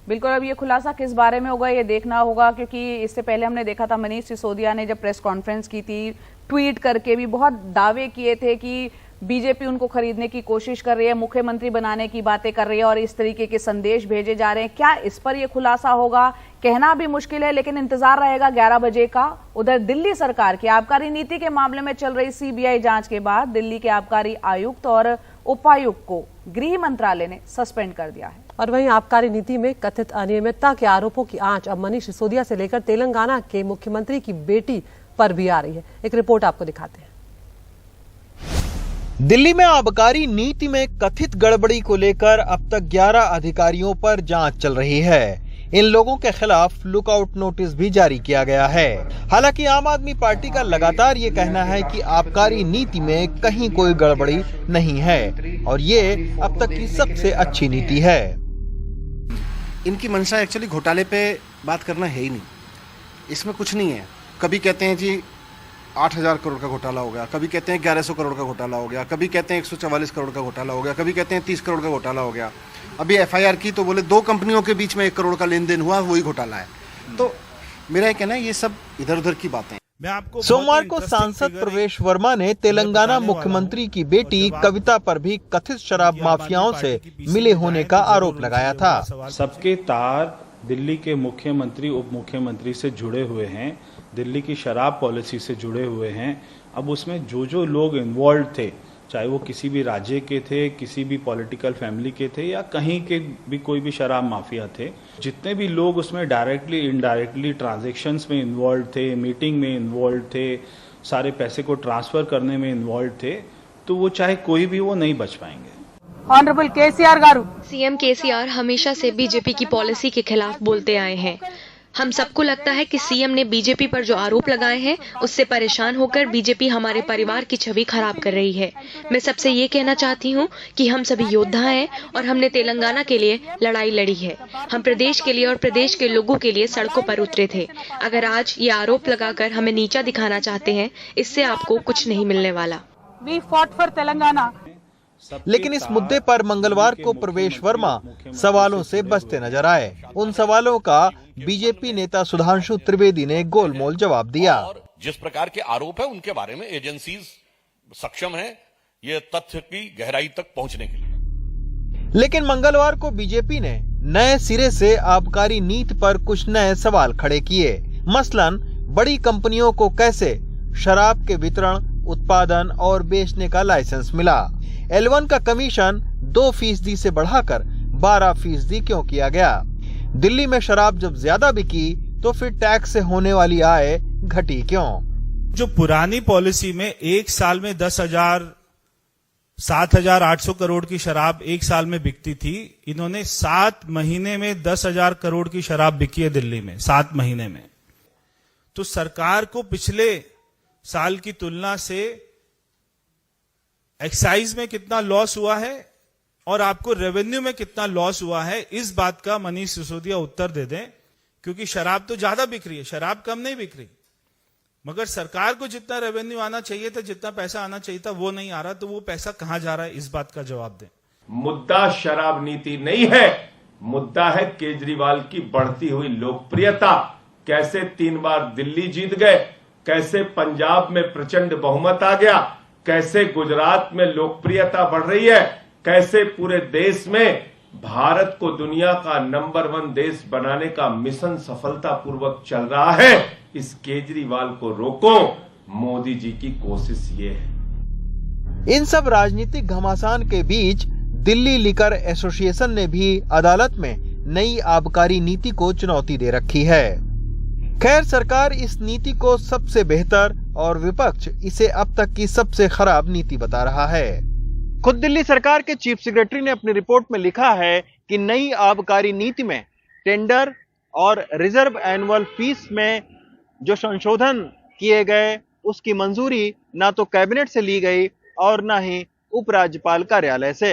Speaker 2: बिल्कुल, अब ये खुलासा किस बारे में होगा ये देखना होगा, क्योंकि इससे पहले हमने देखा था मनीष सिसोदिया ने जब प्रेस कॉन्फ्रेंस की थी, ट्वीट करके भी बहुत दावे किए थे कि बीजेपी उनको खरीदने की कोशिश कर रही है, मुख्यमंत्री बनाने की बातें कर रही है और इस तरीके के संदेश भेजे जा रहे हैं। क्या इस पर यह खुलासा होगा, कहना भी मुश्किल है, लेकिन इंतजार रहेगा 11 बजे का। उधर दिल्ली सरकार की आबकारी नीति के मामले में चल रही सीबीआई जांच के बाद दिल्ली के आबकारी आयुक्त और उपायुक्त को गृह मंत्रालय ने सस्पेंड कर दिया है।
Speaker 25: और वहीं आबकारी नीति में कथित अनियमितता के आरोपों की आंच अब मनीष सिसोदिया से लेकर तेलंगाना के मुख्यमंत्री की बेटी पर भी आ रही है। एक रिपोर्ट आपको दिखाते हैं।
Speaker 7: दिल्ली में आबकारी नीति में कथित गड़बड़ी को लेकर अब तक 11 अधिकारियों पर जांच चल रही है। इन लोगों के खिलाफ लुकआउट नोटिस भी जारी किया गया है। हालांकि आम आदमी पार्टी का लगातार ये कहना है कि आबकारी नीति में कहीं कोई गड़बड़ी नहीं है और ये अब तक की सबसे अच्छी नीति है।
Speaker 11: इनकी मंशा एक्चुअली घोटाले पे बात करना है ही नहीं, इसमें कुछ नहीं है। कभी कहते हैं जी 8,000 करोड़ का घोटाला हो गया, कभी कहते हैं 1100 करोड़ का घोटाला हो गया, कभी कहते हैं 144 करोड़ का घोटाला हो गया, कभी कहते हैं 30 करोड़ का घोटाला हो गया। अभी एफआईआर की तो बोले 2 कंपनियों के बीच में 1 करोड़ का लेन देन हुआ, वही घोटाला है। तो मेरा ये कहना है ये सब इधर उधर की बातें।
Speaker 7: सोमवार को सांसद प्रवेश वर्मा ने तेलंगाना मुख्यमंत्री की बेटी कविता पर भी कथित शराब माफियाओं से मिले होने का आरोप लगाया था।
Speaker 12: सबके तार दिल्ली के मुख्यमंत्री उप मुख्यमंत्री से जुड़े हुए हैं, दिल्ली की शराब पॉलिसी से जुड़े हुए हैं। अब उसमें जो लोग इन्वॉल्व थे, चाहे वो किसी भी राज्य के थे, किसी भी पॉलिटिकल फैमिली के थे या कहीं के भी कोई भी शराब माफिया थे, जितने भी लोग उसमें डायरेक्टली इनडायरेक्टली ट्रांजैक्शंस में इन्वॉल्व थे, मीटिंग में इन्वॉल्व थे, सारे पैसे को ट्रांसफर करने में इन्वॉल्व थे, तो वो चाहे कोई भी वो नहीं बच पाएंगे।
Speaker 13: ऑनरेबल केसीआर गारू, सीएम केसीआर हमेशा से बीजेपी की पॉलिसी के खिलाफ बोलते आए हैं। हम सबको लगता है कि सीएम ने बीजेपी पर जो आरोप लगाए हैं उससे परेशान होकर बीजेपी हमारे परिवार की छवि खराब कर रही है। मैं सबसे ये कहना चाहती हूँ कि हम सभी योद्धा हैं और हमने तेलंगाना के लिए लड़ाई लड़ी है। हम प्रदेश के लिए और प्रदेश के लोगों के लिए सड़कों पर उतरे थे। अगर आज ये आरोप लगाकर हमें नीचा दिखाना चाहते हैं, इससे आपको कुछ नहीं मिलने वाला। We fought for Telangana.
Speaker 7: लेकिन इस मुद्दे पर मंगलवार को प्रवेश वर्मा सवालों से बचते नजर आए। उन सवालों का बीजेपी नेता सुधांशु त्रिवेदी ने गोलमोल जवाब दिया।
Speaker 14: जिस प्रकार के आरोप है उनके बारे में एजेंसीज सक्षम है ये तथ्य की गहराई तक पहुंचने के लिए।
Speaker 7: लेकिन मंगलवार को बीजेपी ने नए सिरे से आबकारी नीति पर कुछ नए सवाल खड़े किए। मसलन बड़ी कंपनियों को कैसे शराब के वितरण, उत्पादन और बेचने का लाइसेंस मिला। L1 का कमीशन 2% से बढ़ाकर 12% क्यों किया गया। दिल्ली में शराब जब ज्यादा बिकी तो फिर टैक्स से होने वाली आय घटी क्यों।
Speaker 26: जो पुरानी पॉलिसी में एक साल में 7,800 करोड़ की शराब एक साल में बिकती थी, इन्होंने 7 महीने में 10,000 करोड़ की शराब बिकी है दिल्ली में 7 महीने में। तो सरकार को पिछले साल की तुलना से एक्साइज में कितना लॉस हुआ है और आपको रेवेन्यू में कितना लॉस हुआ है, इस बात का मनीष सिसोदिया उत्तर दे दें। क्योंकि शराब तो ज्यादा बिक रही है, शराब कम नहीं बिक रही, मगर सरकार को जितना रेवेन्यू आना चाहिए था, जितना पैसा आना चाहिए था, वो नहीं आ रहा। तो वो पैसा कहां जा रहा है, इस बात का जवाब दें।
Speaker 15: मुद्दा शराब नीति नहीं है, मुद्दा है केजरीवाल की बढ़ती हुई लोकप्रियता। कैसे 3 बार दिल्ली जीत गए, कैसे पंजाब में प्रचंड बहुमत आ गया, कैसे गुजरात में लोकप्रियता बढ़ रही है, कैसे पूरे देश में भारत को दुनिया का नंबर 1 देश बनाने का मिशन सफलतापूर्वक चल रहा है। इस केजरीवाल को रोको, मोदी जी की कोशिश ये है।
Speaker 7: इन सब राजनीतिक घमासान के बीच दिल्ली लिकर एसोसिएशन ने भी अदालत में नई आबकारी नीति को चुनौती दे रखी है। खैर, सरकार इस नीति को सबसे बेहतर और विपक्ष इसे अब तक की सबसे खराब नीति बता रहा है। खुद दिल्ली सरकार के चीफ सेक्रेटरी ने अपनी रिपोर्ट में लिखा है कि नई आबकारी नीति में टेंडर और रिजर्व एनुअल फीस में जो संशोधन किए गए उसकी मंजूरी ना तो कैबिनेट से ली गई और ना ही उपराज्यपाल कार्यालय से।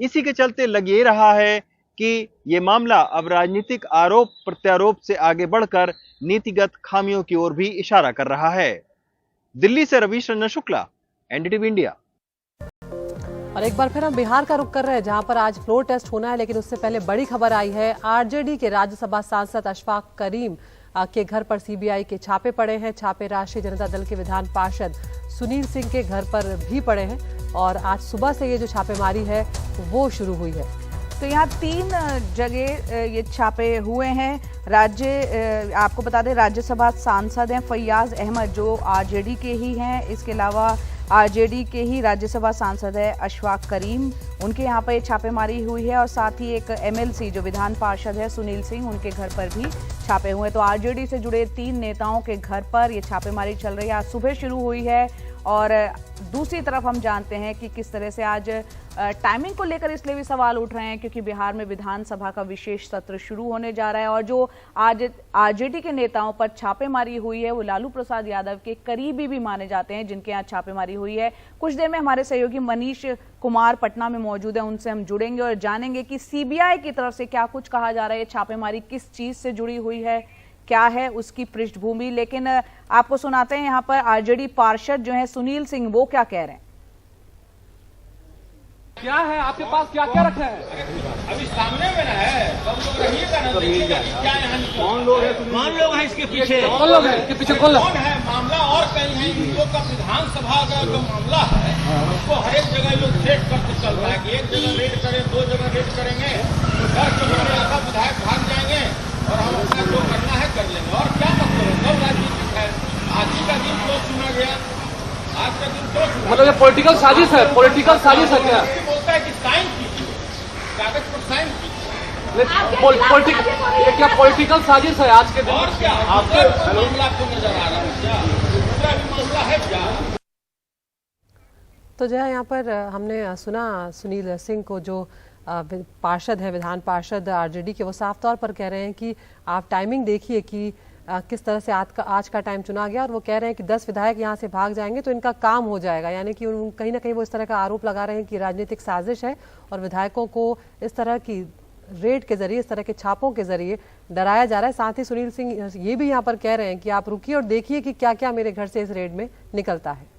Speaker 7: इसी के चलते लग ये रहा है कि ये मामला अब राजनीतिक आरोप प्रत्यारोप से आगे बढ़कर नीतिगत खामियों की ओर भी इशारा कर रहा है। दिल्ली से रवीश रंजन शुक्ला, एनडीटीवी इंडिया।
Speaker 25: और एक बार फिर हम बिहार का रुख कर रहे हैं, जहां पर आज फ्लोर टेस्ट होना है, लेकिन उससे पहले बड़ी खबर आई है। आरजेडी के राज्यसभा सांसद अशफाक करीम के घर पर सीबीआई के छापे पड़े हैं। छापे राष्ट्रीय जनता दल के विधान पार्षद सुनील सिंह के घर पर भी पड़े हैं और आज सुबह से ये जो छापेमारी है वो शुरू हुई है।
Speaker 2: तो यहाँ 3 जगह ये छापे हुए हैं। आपको बता दें, राज्यसभा सांसद हैं फैयाज अहमद जो आरजेडी के ही हैं। इसके अलावा आरजेडी के ही राज्यसभा सांसद है अशफाक करीम, उनके यहाँ पर छापेमारी हुई है। और साथ ही एक एमएलसी जो विधान पार्षद है सुनील सिंह, उनके घर पर भी छापे हुए हैं। तो आरजेडी से जुड़े 3 नेताओं के घर पर ये छापेमारी चल रही है, आज सुबह शुरू हुई है। और दूसरी तरफ हम जानते हैं कि किस तरह से आज टाइमिंग को लेकर इसलिए भी सवाल उठ रहे हैं क्योंकि बिहार में विधानसभा का विशेष सत्र शुरू होने जा रहा है। और जो आज आरजेडी के नेताओं पर छापेमारी हुई है वो लालू प्रसाद यादव के करीबी भी माने जाते हैं, जिनके यहाँ छापेमारी हुई है। कुछ देर में हमारे सहयोगी मनीष कुमार पटना में मौजूद है, उनसे हम जुड़ेंगे और जानेंगे कि सीबीआई की तरफ से क्या कुछ कहा जा रहा है, छापेमारी किस चीज से जुड़ी हुई है, क्या है उसकी पृष्ठभूमि। लेकिन आपको सुनाते हैं यहाँ पर आरजेडी पार्षद जो है सुनील सिंह, वो क्या कह रहे हैं।
Speaker 16: क्या है आपके पास, क्या क्या रखा है? अभी सामने में ना है, सब लोग रहिएगा ना, देखिएगा क्या यहाँ कौन लोग हैं इसके पीछे, कौन लोग हैं इसके पीछे, कौन है मामला। और कहीं है इन लोग का विधानसभा का जो मामला है उसको हर एक जगह लोग सेट करते चल रहा है कि एक जगह रेड करें, 2 जगह रेड करेंगे, घर के आधा विधायक भाग जाएंगे और हम अपना जो करना है कर लेंगे। और क्या मतलब है, सब राजनीतिक है। आज ही का दिन तो चुना गया, आज का दिन तो मतलब ये पॉलिटिकल साजिश है, पॉलिटिकल साजिश है। क्या बोलता है कि साइन कीजिए, कागज पर साइन कीजिए, ये क्या पॉलिटिकल साजिश है आज के दिन? और क्या आपको मामला आपको नजर आ रहा है, क्या दूसरा भी मामला है क्या?
Speaker 25: तो जो है यहाँ पर हमने सुना सुनील सिंह को, जो पार्षद है, विधान पार्षद आरजेडी के, वो साफ तौर पर कह रहे हैं कि आप टाइमिंग देखिए कि किस तरह से आज का टाइम चुना गया। और वो कह रहे हैं कि 10 विधायक यहाँ से भाग जाएंगे तो इनका काम हो जाएगा। यानी कि कहीं ना कहीं वो इस तरह का आरोप लगा रहे हैं कि राजनीतिक साजिश है और विधायकों को इस तरह की रेड के जरिए, इस तरह के छापों के जरिए डराया जा रहा है। साथ ही सुनील सिंह ये भी यहाँ पर कह रहे हैं कि आप रुकिए और देखिए कि क्या क्या मेरे घर से इस रेड में निकलता है।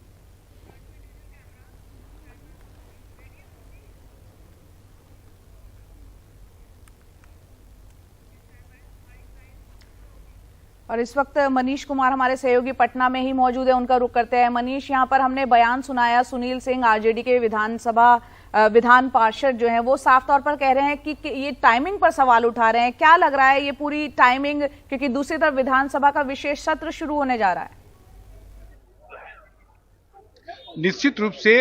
Speaker 2: और इस वक्त मनीष कुमार हमारे सहयोगी पटना में ही मौजूद है, उनका रुख करते हैं। मनीष, यहाँ पर हमने बयान सुनाया, सुनील सिंह आरजेडी के विधान पार्षद जो हैं वो साफ तौर पर कह रहे हैं कि ये टाइमिंग पर सवाल उठा रहे हैं। क्या लग रहा है ये पूरी टाइमिंग, क्योंकि दूसरी तरफ विधानसभा का विशेष सत्र शुरू होने जा रहा है।
Speaker 17: निश्चित रूप से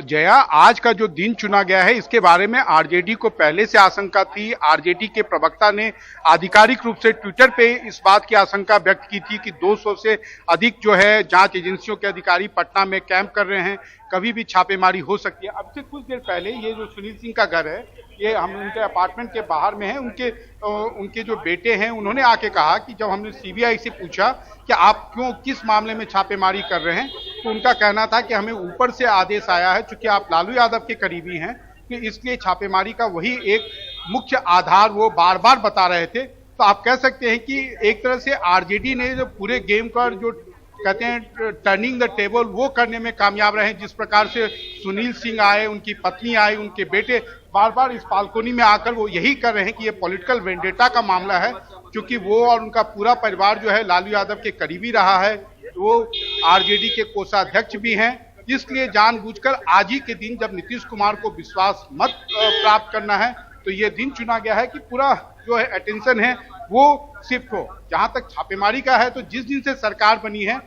Speaker 17: जया, आज का जो दिन चुना गया है इसके बारे में आरजेडी को पहले से आशंका थी। आरजेडी के प्रवक्ता ने आधिकारिक रूप से ट्विटर पे इस बात की आशंका व्यक्त की थी कि 200 से अधिक जो है जांच एजेंसियों के अधिकारी पटना में कैंप कर रहे हैं, कभी भी छापेमारी हो सकती है। अब से कुछ देर पहले ये जो सुनील सिंह का घर है ये हम उनके अपार्टमेंट के बाहर में हैं, उनके जो बेटे हैं उन्होंने आके कहा कि जब हमने सीबीआई से पूछा कि आप किस मामले में छापेमारी कर रहे हैं, तो उनका कहना था कि हमें ऊपर से आदेश आया है, चूंकि आप लालू यादव के करीबी हैं कि इसलिए छापेमारी का वही एक मुख्य आधार वो बार बार बता रहे थे। तो आप कह सकते हैं कि एक तरह से आरजेडी ने जो पूरे गेम का जो कहते हैं टर्निंग द टेबल वो करने में कामयाब रहे। जिस प्रकार से सुनील सिंह आए, उनकी पत्नी आई, उनके बेटे बार बार इस बालकोनी में आकर वो यही कर रहे हैं कि ये पॉलिटिकल वेंडेटा का मामला है, क्योंकि वो और उनका पूरा परिवार जो है लालू यादव के करीबी रहा है, वो आरजेडी के कोषाध्यक्ष भी हैं। इसलिए जानबूझकर आज ही के दिन जब नीतीश कुमार को विश्वास मत प्राप्त करना है, तो ये दिन चुना गया है कि पूरा जो है अटेंशन है वो शिफ्ट हो। जहां तक छापेमारी का है, तो जिस दिन से सरकार बनी है,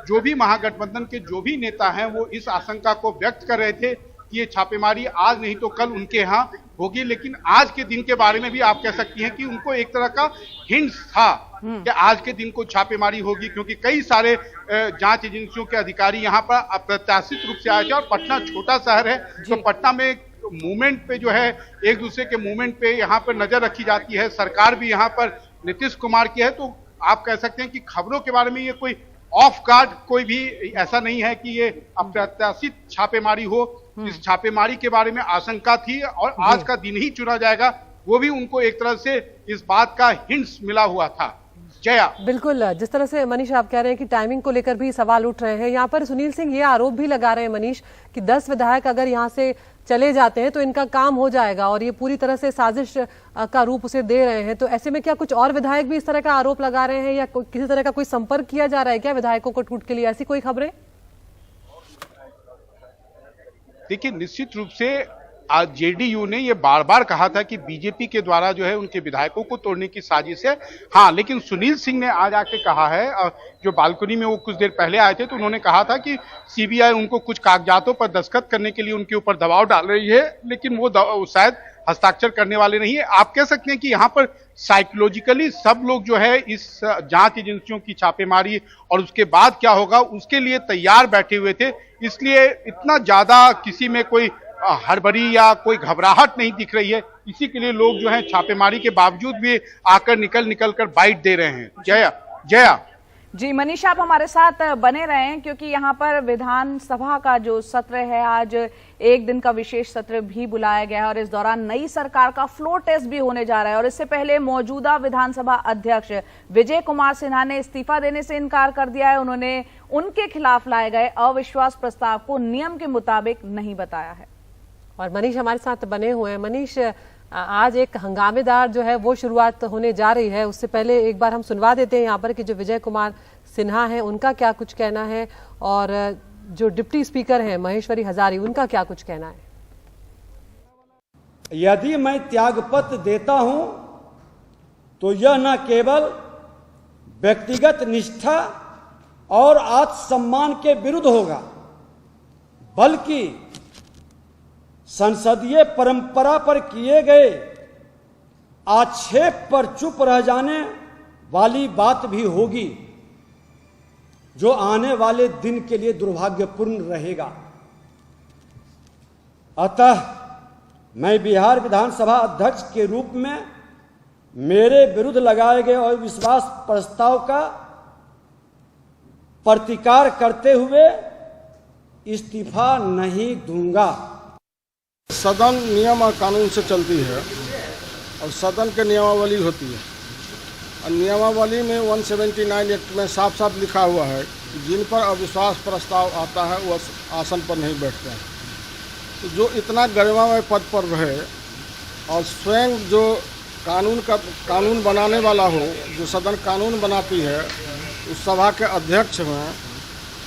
Speaker 17: जो भी महागठबंधन के जो भी नेता हैं वो इस आशंका को व्यक्त कर रहे थे कि ये छापेमारी आज नहीं तो कल उनके यहाँ होगी। लेकिन आज के दिन के बारे में भी आप कह सकती हैं कि उनको एक तरह का हिंट था कि आज के दिन को छापेमारी होगी, क्योंकि कई सारे जांच एजेंसियों के अधिकारी यहाँ पर अप्रत्याशित रूप से आए थे। और पटना छोटा शहर है, तो पटना में मूवमेंट पे जो है एक दूसरे के मूवमेंट पे यहाँ पर नजर रखी जाती है। सरकार भी यहाँ पर नीतीश कुमार की है, तो आप कह सकते हैं कि खबरों के बारे में ये कोई ऑफ गार्ड कोई भी ऐसा नहीं है कि ये अप्रत्याशित छापेमारी हो। इस छापेमारी के बारे में आशंका थी और आज का दिन ही चुना जाएगा, वो भी उनको एक तरह से इस बात का हिंट्स मिला हुआ था। जया,
Speaker 25: बिल्कुल जिस तरह से मनीष आप कह रहे हैं कि टाइमिंग को लेकर भी सवाल उठ रहे हैं, यहाँ पर सुनील सिंह ये आरोप भी लगा रहे हैं मनीष कि 10 विधायक अगर यहाँ से चले जाते हैं तो इनका काम हो जाएगा, और ये पूरी तरह से साजिश का रूप उसे दे रहे हैं। तो ऐसे में क्या कुछ और विधायक भी इस तरह का आरोप लगा रहे हैं, या किसी तरह का कोई संपर्क किया जा रहा है क्या विधायकों को टूट के लिए, ऐसी कोई खबरें?
Speaker 17: देखिए, निश्चित रूप से आज जेडीयू ने ये बार बार कहा था कि बीजेपी के द्वारा जो है उनके विधायकों को तोड़ने की साजिश है। हाँ, लेकिन सुनील सिंह ने आज आके कहा है, जो बालकनी में वो कुछ देर पहले आए थे, तो उन्होंने कहा था कि सीबीआई उनको कुछ कागजातों पर दस्तखत करने के लिए उनके ऊपर दबाव डाल रही है, लेकिन वो शायद हस्ताक्षर करने वाले नहीं है। आप कह सकते हैं कि यहाँ पर साइकोलॉजिकली सब लोग जो है इस जांच एजेंसियों की छापेमारी और उसके बाद क्या होगा उसके लिए तैयार बैठे हुए थे। इसलिए इतना ज्यादा किसी में कोई हड़बड़ी या कोई घबराहट नहीं दिख रही है। इसी के लिए लोग जो है छापेमारी के बावजूद भी आकर निकल कर बाइट दे रहे हैं। जया
Speaker 2: जी, मनीष आप हमारे साथ बने रहें, क्योंकि यहाँ पर विधानसभा का जो सत्र है आज एक दिन का विशेष सत्र भी बुलाया गया है और इस दौरान नई सरकार का फ्लोर टेस्ट भी होने जा रहा है। और इससे पहले मौजूदा विधानसभा अध्यक्ष विजय कुमार सिन्हा ने इस्तीफा देने से इनकार कर दिया है। उन्होंने उनके खिलाफ लाए गए अविश्वास प्रस्ताव को नियम के मुताबिक नहीं बताया है।
Speaker 25: और मनीष हमारे साथ बने हुए हैं। मनीष, आज एक हंगामेदार जो है वो शुरुआत होने जा रही है, उससे पहले एक बार हम सुनवा देते हैं यहाँ पर कि जो विजय कुमार सिन्हा है उनका क्या कुछ कहना है, और जो डिप्टी स्पीकर हैं महेश्वरी हजारी उनका क्या कुछ कहना है।
Speaker 9: यदि मैं त्यागपत्र देता हूं तो यह न केवल व्यक्तिगत निष्ठा और आत्मसम्मान के विरुद्ध होगा, बल्कि संसदीय परंपरा पर किए गए आक्षेप पर चुप रह जाने वाली बात भी होगी, जो आने वाले दिन के लिए दुर्भाग्यपूर्ण रहेगा। अतः मैं बिहार विधानसभा अध्यक्ष के रूप में मेरे विरुद्ध लगाए गए अविश्वास प्रस्ताव का प्रतिकार करते हुए इस्तीफा नहीं दूंगा।
Speaker 3: सदन नियम और कानून से चलती है और सदन के नियमावली होती है, और नियमावली में 179 एक्ट में साफ साफ लिखा हुआ है कि जिन पर अविश्वास प्रस्ताव आता है वह आसन पर नहीं बैठते हैं। तो जो इतना गरिमामय पद पर रहे और स्वयं जो कानून बनाने वाला हो, जो सदन कानून बनाती है उस सभा के अध्यक्ष हैं,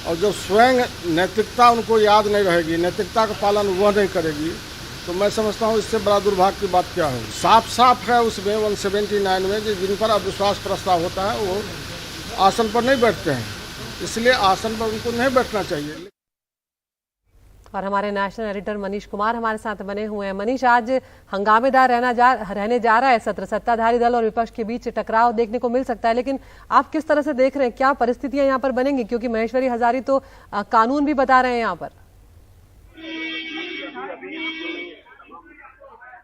Speaker 3: और जब स्वयं नैतिकता उनको याद नहीं रहेगी, नैतिकता का पालन वह नहीं करेगी, तो मैं समझता हूँ इससे बड़ा दुर्भाग्य की बात क्या हो। साफ साफ है उसमें 179 में कि जिन पर अविश्वास प्रस्ताव होता है वो आसन पर नहीं बैठते हैं, इसलिए आसन पर उनको नहीं बैठना चाहिए।
Speaker 25: और हमारे नेशनल एडिटर मनीष कुमार हमारे साथ बने हुए हैं। मनीष, आज हंगामेदार रहने जा रहा है सत्र, सत्ताधारी दल और विपक्ष के बीच टकराव देखने को मिल सकता है, लेकिन आप किस तरह से देख रहे हैं, क्या परिस्थितियां यहाँ पर बनेंगी, क्योंकि महेश्वरी हजारी तो कानून भी बता रहे हैं यहाँ पर।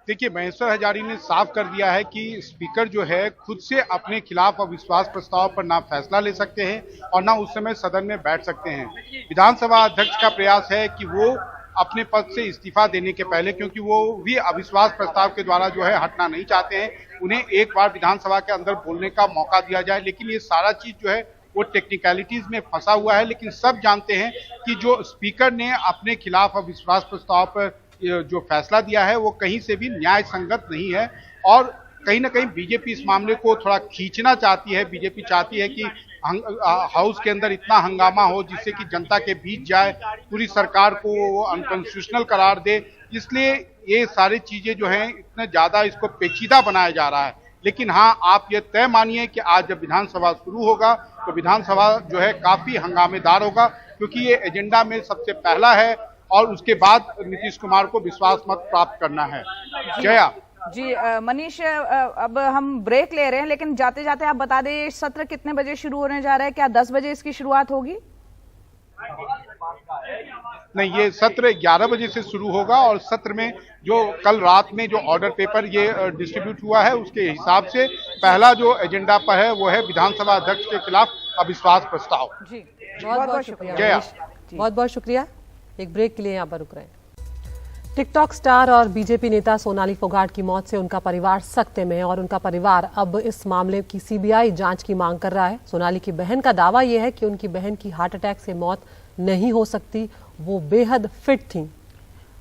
Speaker 17: देखिए, महेश्वर हजारी ने साफ कर दिया है कि स्पीकर जो है खुद से अपने खिलाफ अविश्वास प्रस्ताव पर ना फैसला ले सकते हैं और ना उस समय सदन में बैठ सकते हैं। विधानसभा अध्यक्ष का प्रयास है कि वो अपने पद से इस्तीफा देने के पहले, क्योंकि वो भी अविश्वास प्रस्ताव के द्वारा जो है हटना नहीं चाहते हैं, उन्हें एक बार विधानसभा के अंदर बोलने का मौका दिया जाए। लेकिन ये सारा चीज जो है वो टेक्निकलिटीज में फंसा हुआ है। लेकिन सब जानते हैं कि जो स्पीकर ने अपने खिलाफ अविश्वास प्रस्ताव पर जो फैसला दिया है वो कहीं से भी न्याय संगत नहीं है और कहीं ना कहीं बीजेपी इस मामले को थोड़ा खींचना चाहती है। बीजेपी चाहती है कि हाउस के अंदर इतना हंगामा हो जिससे कि जनता के बीच जाए, पूरी सरकार को वो अनकॉन्स्टिट्यूशनल करार दे। इसलिए ये सारी चीजें जो हैं इतने ज्यादा इसको पेचीदा बनाया जा रहा है। लेकिन हाँ, आप ये तय मानिए कि आज जब विधानसभा शुरू होगा तो विधानसभा जो है काफी हंगामेदार होगा, क्योंकि ये एजेंडा में सबसे पहला है और उसके बाद नीतीश कुमार को विश्वास मत प्राप्त करना है। जया
Speaker 2: जी मनीष, अब हम ब्रेक ले रहे हैं, लेकिन जाते जाते आप बता दें सत्र कितने बजे शुरू होने जा रहा है? क्या 10 बजे इसकी शुरुआत होगी?
Speaker 17: नहीं, ये सत्र 11 बजे से शुरू होगा और सत्र में जो कल रात में जो ऑर्डर पेपर ये डिस्ट्रीब्यूट हुआ है उसके हिसाब से पहला जो एजेंडा पर है वो है विधानसभा अध्यक्ष के खिलाफ अविश्वास प्रस्ताव।
Speaker 2: जी बहुत बहुत शुक्रिया।
Speaker 17: जया,
Speaker 25: बहुत बहुत शुक्रिया। एक ब्रेक के लिए यहाँ पर रुक रहे हैं। टिकटॉक स्टार और बीजेपी नेता सोनाली फोगाट की मौत से उनका परिवार सख्ते में है और उनका परिवार अब इस मामले की सीबीआई जांच की मांग कर रहा है। सोनाली की बहन का दावा यह है कि उनकी बहन की हार्ट अटैक से मौत नहीं हो सकती, वो बेहद फिट थीं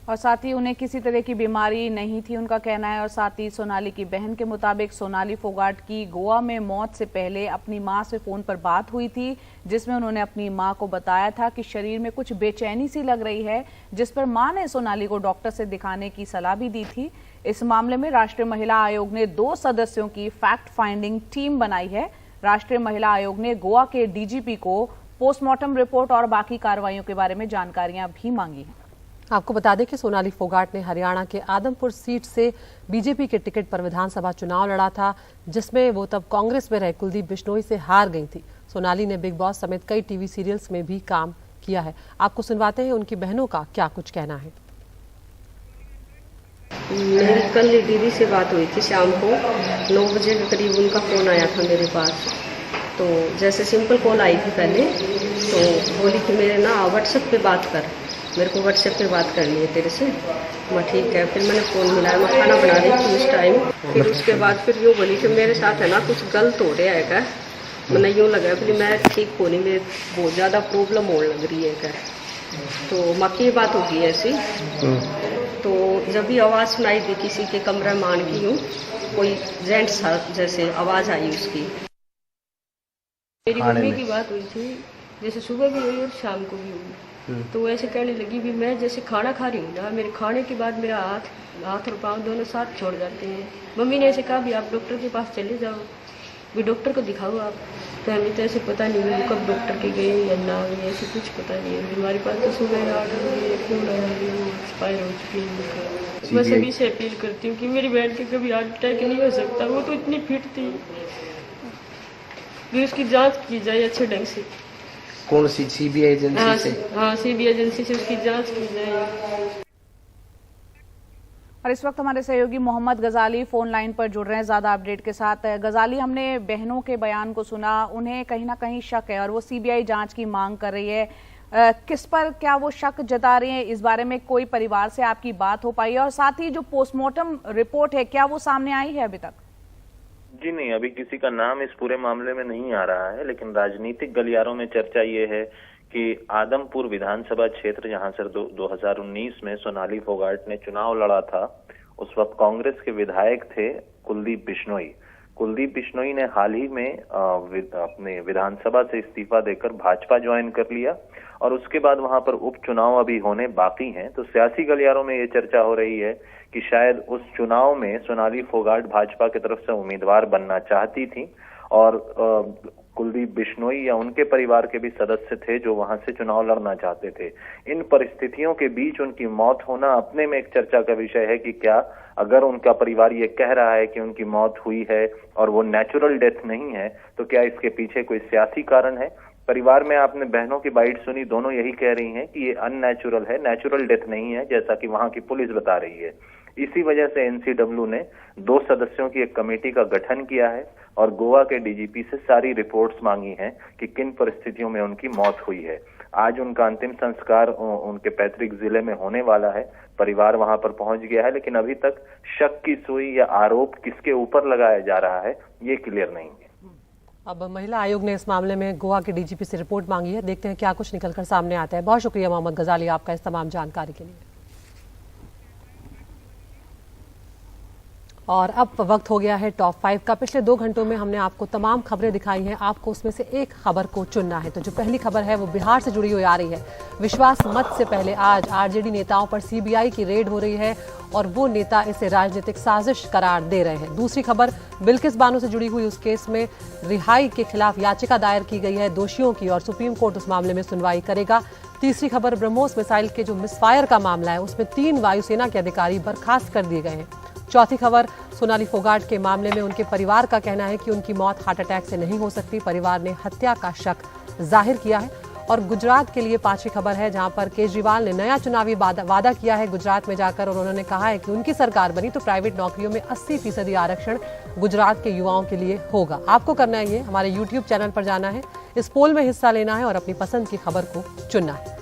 Speaker 2: और साथ ही उन्हें किसी तरह की बीमारी नहीं थी, उनका कहना है। और साथ ही सोनाली की बहन के मुताबिक सोनाली फोगाट की गोवा में मौत से पहले अपनी मां से फोन पर बात हुई थी, जिसमें उन्होंने अपनी मां को बताया था कि शरीर में कुछ बेचैनी सी लग रही है, जिस पर मां ने सोनाली को डॉक्टर से दिखाने की सलाह भी दी थी। इस मामले में राष्ट्रीय महिला आयोग ने 2 सदस्यों की फैक्ट फाइंडिंग टीम बनाई है। राष्ट्रीय महिला आयोग ने गोवा के डीजीपी को पोस्टमार्टम रिपोर्ट और बाकी कार्रवाइयों के बारे में जानकारियां भी मांगी हैं।
Speaker 25: आपको बता दें कि सोनाली फोगाट ने हरियाणा के आदमपुर सीट से बीजेपी के टिकट पर विधानसभा चुनाव लड़ा था, जिसमें वो तब कांग्रेस में रहे कुलदीप बिश्नोई से हार गई थी। सोनाली ने बिग बॉस समेत कई टीवी सीरियल्स में भी काम किया है। आपको सुनवाते हैं उनकी बहनों का क्या कुछ कहना है।
Speaker 18: मेरी कल दीदी से बात हुई थी, शाम को 9 बजे के करीब उनका फोन आया था मेरे पास। तो जैसे सिंपल कॉल आई थी पहले, तो बोली कि मेरे ना व्हाट्सएप पे बात कर, मेरे को व्हाट्सएप पे बात करनी है तेरे से। मैं ठीक है। फिर मैंने फ़ोन मिलाया, मैं खाना बना रही थी उस टाइम। फिर उसके बाद फिर यूँ बोली कि मेरे साथ है ना कुछ गलत हो रहा है क्या। मैंने यूँ लगा फिर मैं ठीक हो नहीं, मेरे बहुत ज़्यादा प्रॉब्लम होने लग रही है क्या। तो माँ की बात होगी ऐसी। तो जब भी आवाज़ सुनाई दी किसी के कमरे में मान की हूँ, कोई जेंट्स जैसे आवाज़ आई उसकी। मेरी मम्मी की बात हुई थी, जैसे सुबह भी हुई और शाम को भी हुई। तो ऐसे कहने लगी भी मैं जैसे खाना खा रही हूँ ना, मेरे खाने के बाद मेरा हाथ और पाँव दोनों साथ छोड़ जाते हैं। मम्मी ने ऐसे कहा भी आप डॉक्टर के पास चले जाओ, भी डॉक्टर को दिखाओ आप। तो हमें तो ऐसे पता नहीं है कब डॉक्टर के गए या ना गए, ऐसे कुछ पता नहीं है। हमारे पास तो सुबह 8 बजे फोन आया, एक्सपायर हो चुकी है। मैं सभी से अपील करती हूँ कि मेरी बहन के कभी हार्ट अटैक नहीं हो सकता, वो तो इतनी फिट थी। भी उसकी जांच की जाए अच्छे ढंग से।
Speaker 19: कौन सी सीबीआई एजेंसी से?
Speaker 18: हाँ, सीबीआई एजेंसी से उसकी जांच की जाए।
Speaker 2: और इस वक्त हमारे सहयोगी मोहम्मद गजाली फोन लाइन पर जुड़ रहे हैं ज्यादा अपडेट के साथ। गजाली, हमने बहनों के बयान को सुना, उन्हें कहीं ना कहीं शक है और वो सीबीआई जांच की मांग कर रही है। किस पर क्या वो शक जता रही हैं, इस बारे में कोई परिवार से आपकी बात हो पाई है? और साथ ही जो पोस्टमार्टम रिपोर्ट है, क्या वो सामने आई है अभी तक?
Speaker 20: जी नहीं, अभी किसी का नाम इस पूरे मामले में नहीं आ रहा है, लेकिन राजनीतिक गलियारों में चर्चा ये है कि आदमपुर विधानसभा क्षेत्र जहां से 2019 में सोनाली फोगाट ने चुनाव लड़ा था, उस वक्त कांग्रेस के विधायक थे कुलदीप बिश्नोई। कुलदीप बिश्नोई ने हाल ही में अपने विधानसभा से इस्तीफा देकर भाजपा ज्वाइन कर लिया और उसके बाद वहां पर उपचुनाव अभी होने बाकी हैं। तो सियासी गलियारों में ये चर्चा हो रही है कि शायद उस चुनाव में सोनाली फोगाट भाजपा की तरफ से उम्मीदवार बनना चाहती थी और कुलदीप बिश्नोई या उनके परिवार के भी सदस्य थे जो वहां से चुनाव लड़ना चाहते थे। इन परिस्थितियों के बीच उनकी मौत होना अपने में एक चर्चा का विषय है कि क्या अगर उनका परिवार ये कह रहा है कि उनकी मौत हुई है और वो नेचुरल डेथ नहीं है, तो क्या इसके पीछे कोई सियासी कारण है? परिवार में आपने बहनों की बाइट सुनी, दोनों यही कह रही हैं कि ये अननेचुरल है, नेचुरल डेथ नहीं है, जैसा कि वहां की पुलिस बता रही है। इसी वजह से एनसीडब्ल्यू ने 2 सदस्यों की एक कमेटी का गठन किया है और गोवा के डीजीपी से सारी रिपोर्ट्स मांगी हैं कि किन परिस्थितियों में उनकी मौत हुई है। आज उनका अंतिम संस्कार उनके पैतृक जिले में होने वाला है। परिवार वहां पर पहुंच गया है, लेकिन अभी तक शक की सुई या आरोप किसके ऊपर लगाया जा रहा है ये क्लियर नहीं है।
Speaker 25: अब महिला आयोग ने इस मामले में गोवा के डीजीपी से रिपोर्ट मांगी है, देखते हैं क्या कुछ निकलकर सामने आता है। बहुत शुक्रिया मोहम्मद गजाली आपका इस तमाम जानकारी के लिए। और अब वक्त हो गया है टॉप 5 का। पिछले 2 घंटों में हमने आपको तमाम खबरें दिखाई हैं, आपको उसमें से एक खबर को चुनना है। तो जो पहली खबर है वो बिहार से जुड़ी हुई आ रही है। विश्वास मत से पहले आज आरजेडी नेताओं पर सीबीआई की रेड हो रही है और वो नेता इसे राजनीतिक साजिश करार दे रहे हैं। दूसरी खबर बिल्किस बानो से जुड़ी हुई उस केस में रिहाई के खिलाफ याचिका दायर की गई है दोषियों की और सुप्रीम कोर्ट उस मामले में सुनवाई करेगा। तीसरी खबर ब्रह्मोस मिसाइल के जो मिसफायर का मामला है उसमें 3 वायुसेना के अधिकारी बर्खास्त कर दिए गए हैं। चौथी खबर सोनाली फोगाट के मामले में उनके परिवार का कहना है कि उनकी मौत हार्ट अटैक से नहीं हो सकती। परिवार ने हत्या का शक जाहिर किया है। और गुजरात के लिए 5वीं खबर है जहां पर केजरीवाल ने नया चुनावी वादा किया है गुजरात में जाकर और उन्होंने कहा है कि उनकी सरकार बनी तो प्राइवेट नौकरियों में 80% आरक्षण गुजरात के युवाओं के लिए होगा। आपको करना है ये, हमारे YouTube चैनल पर जाना है, इस पोल में हिस्सा लेना है और अपनी पसंद की खबर को चुनना है।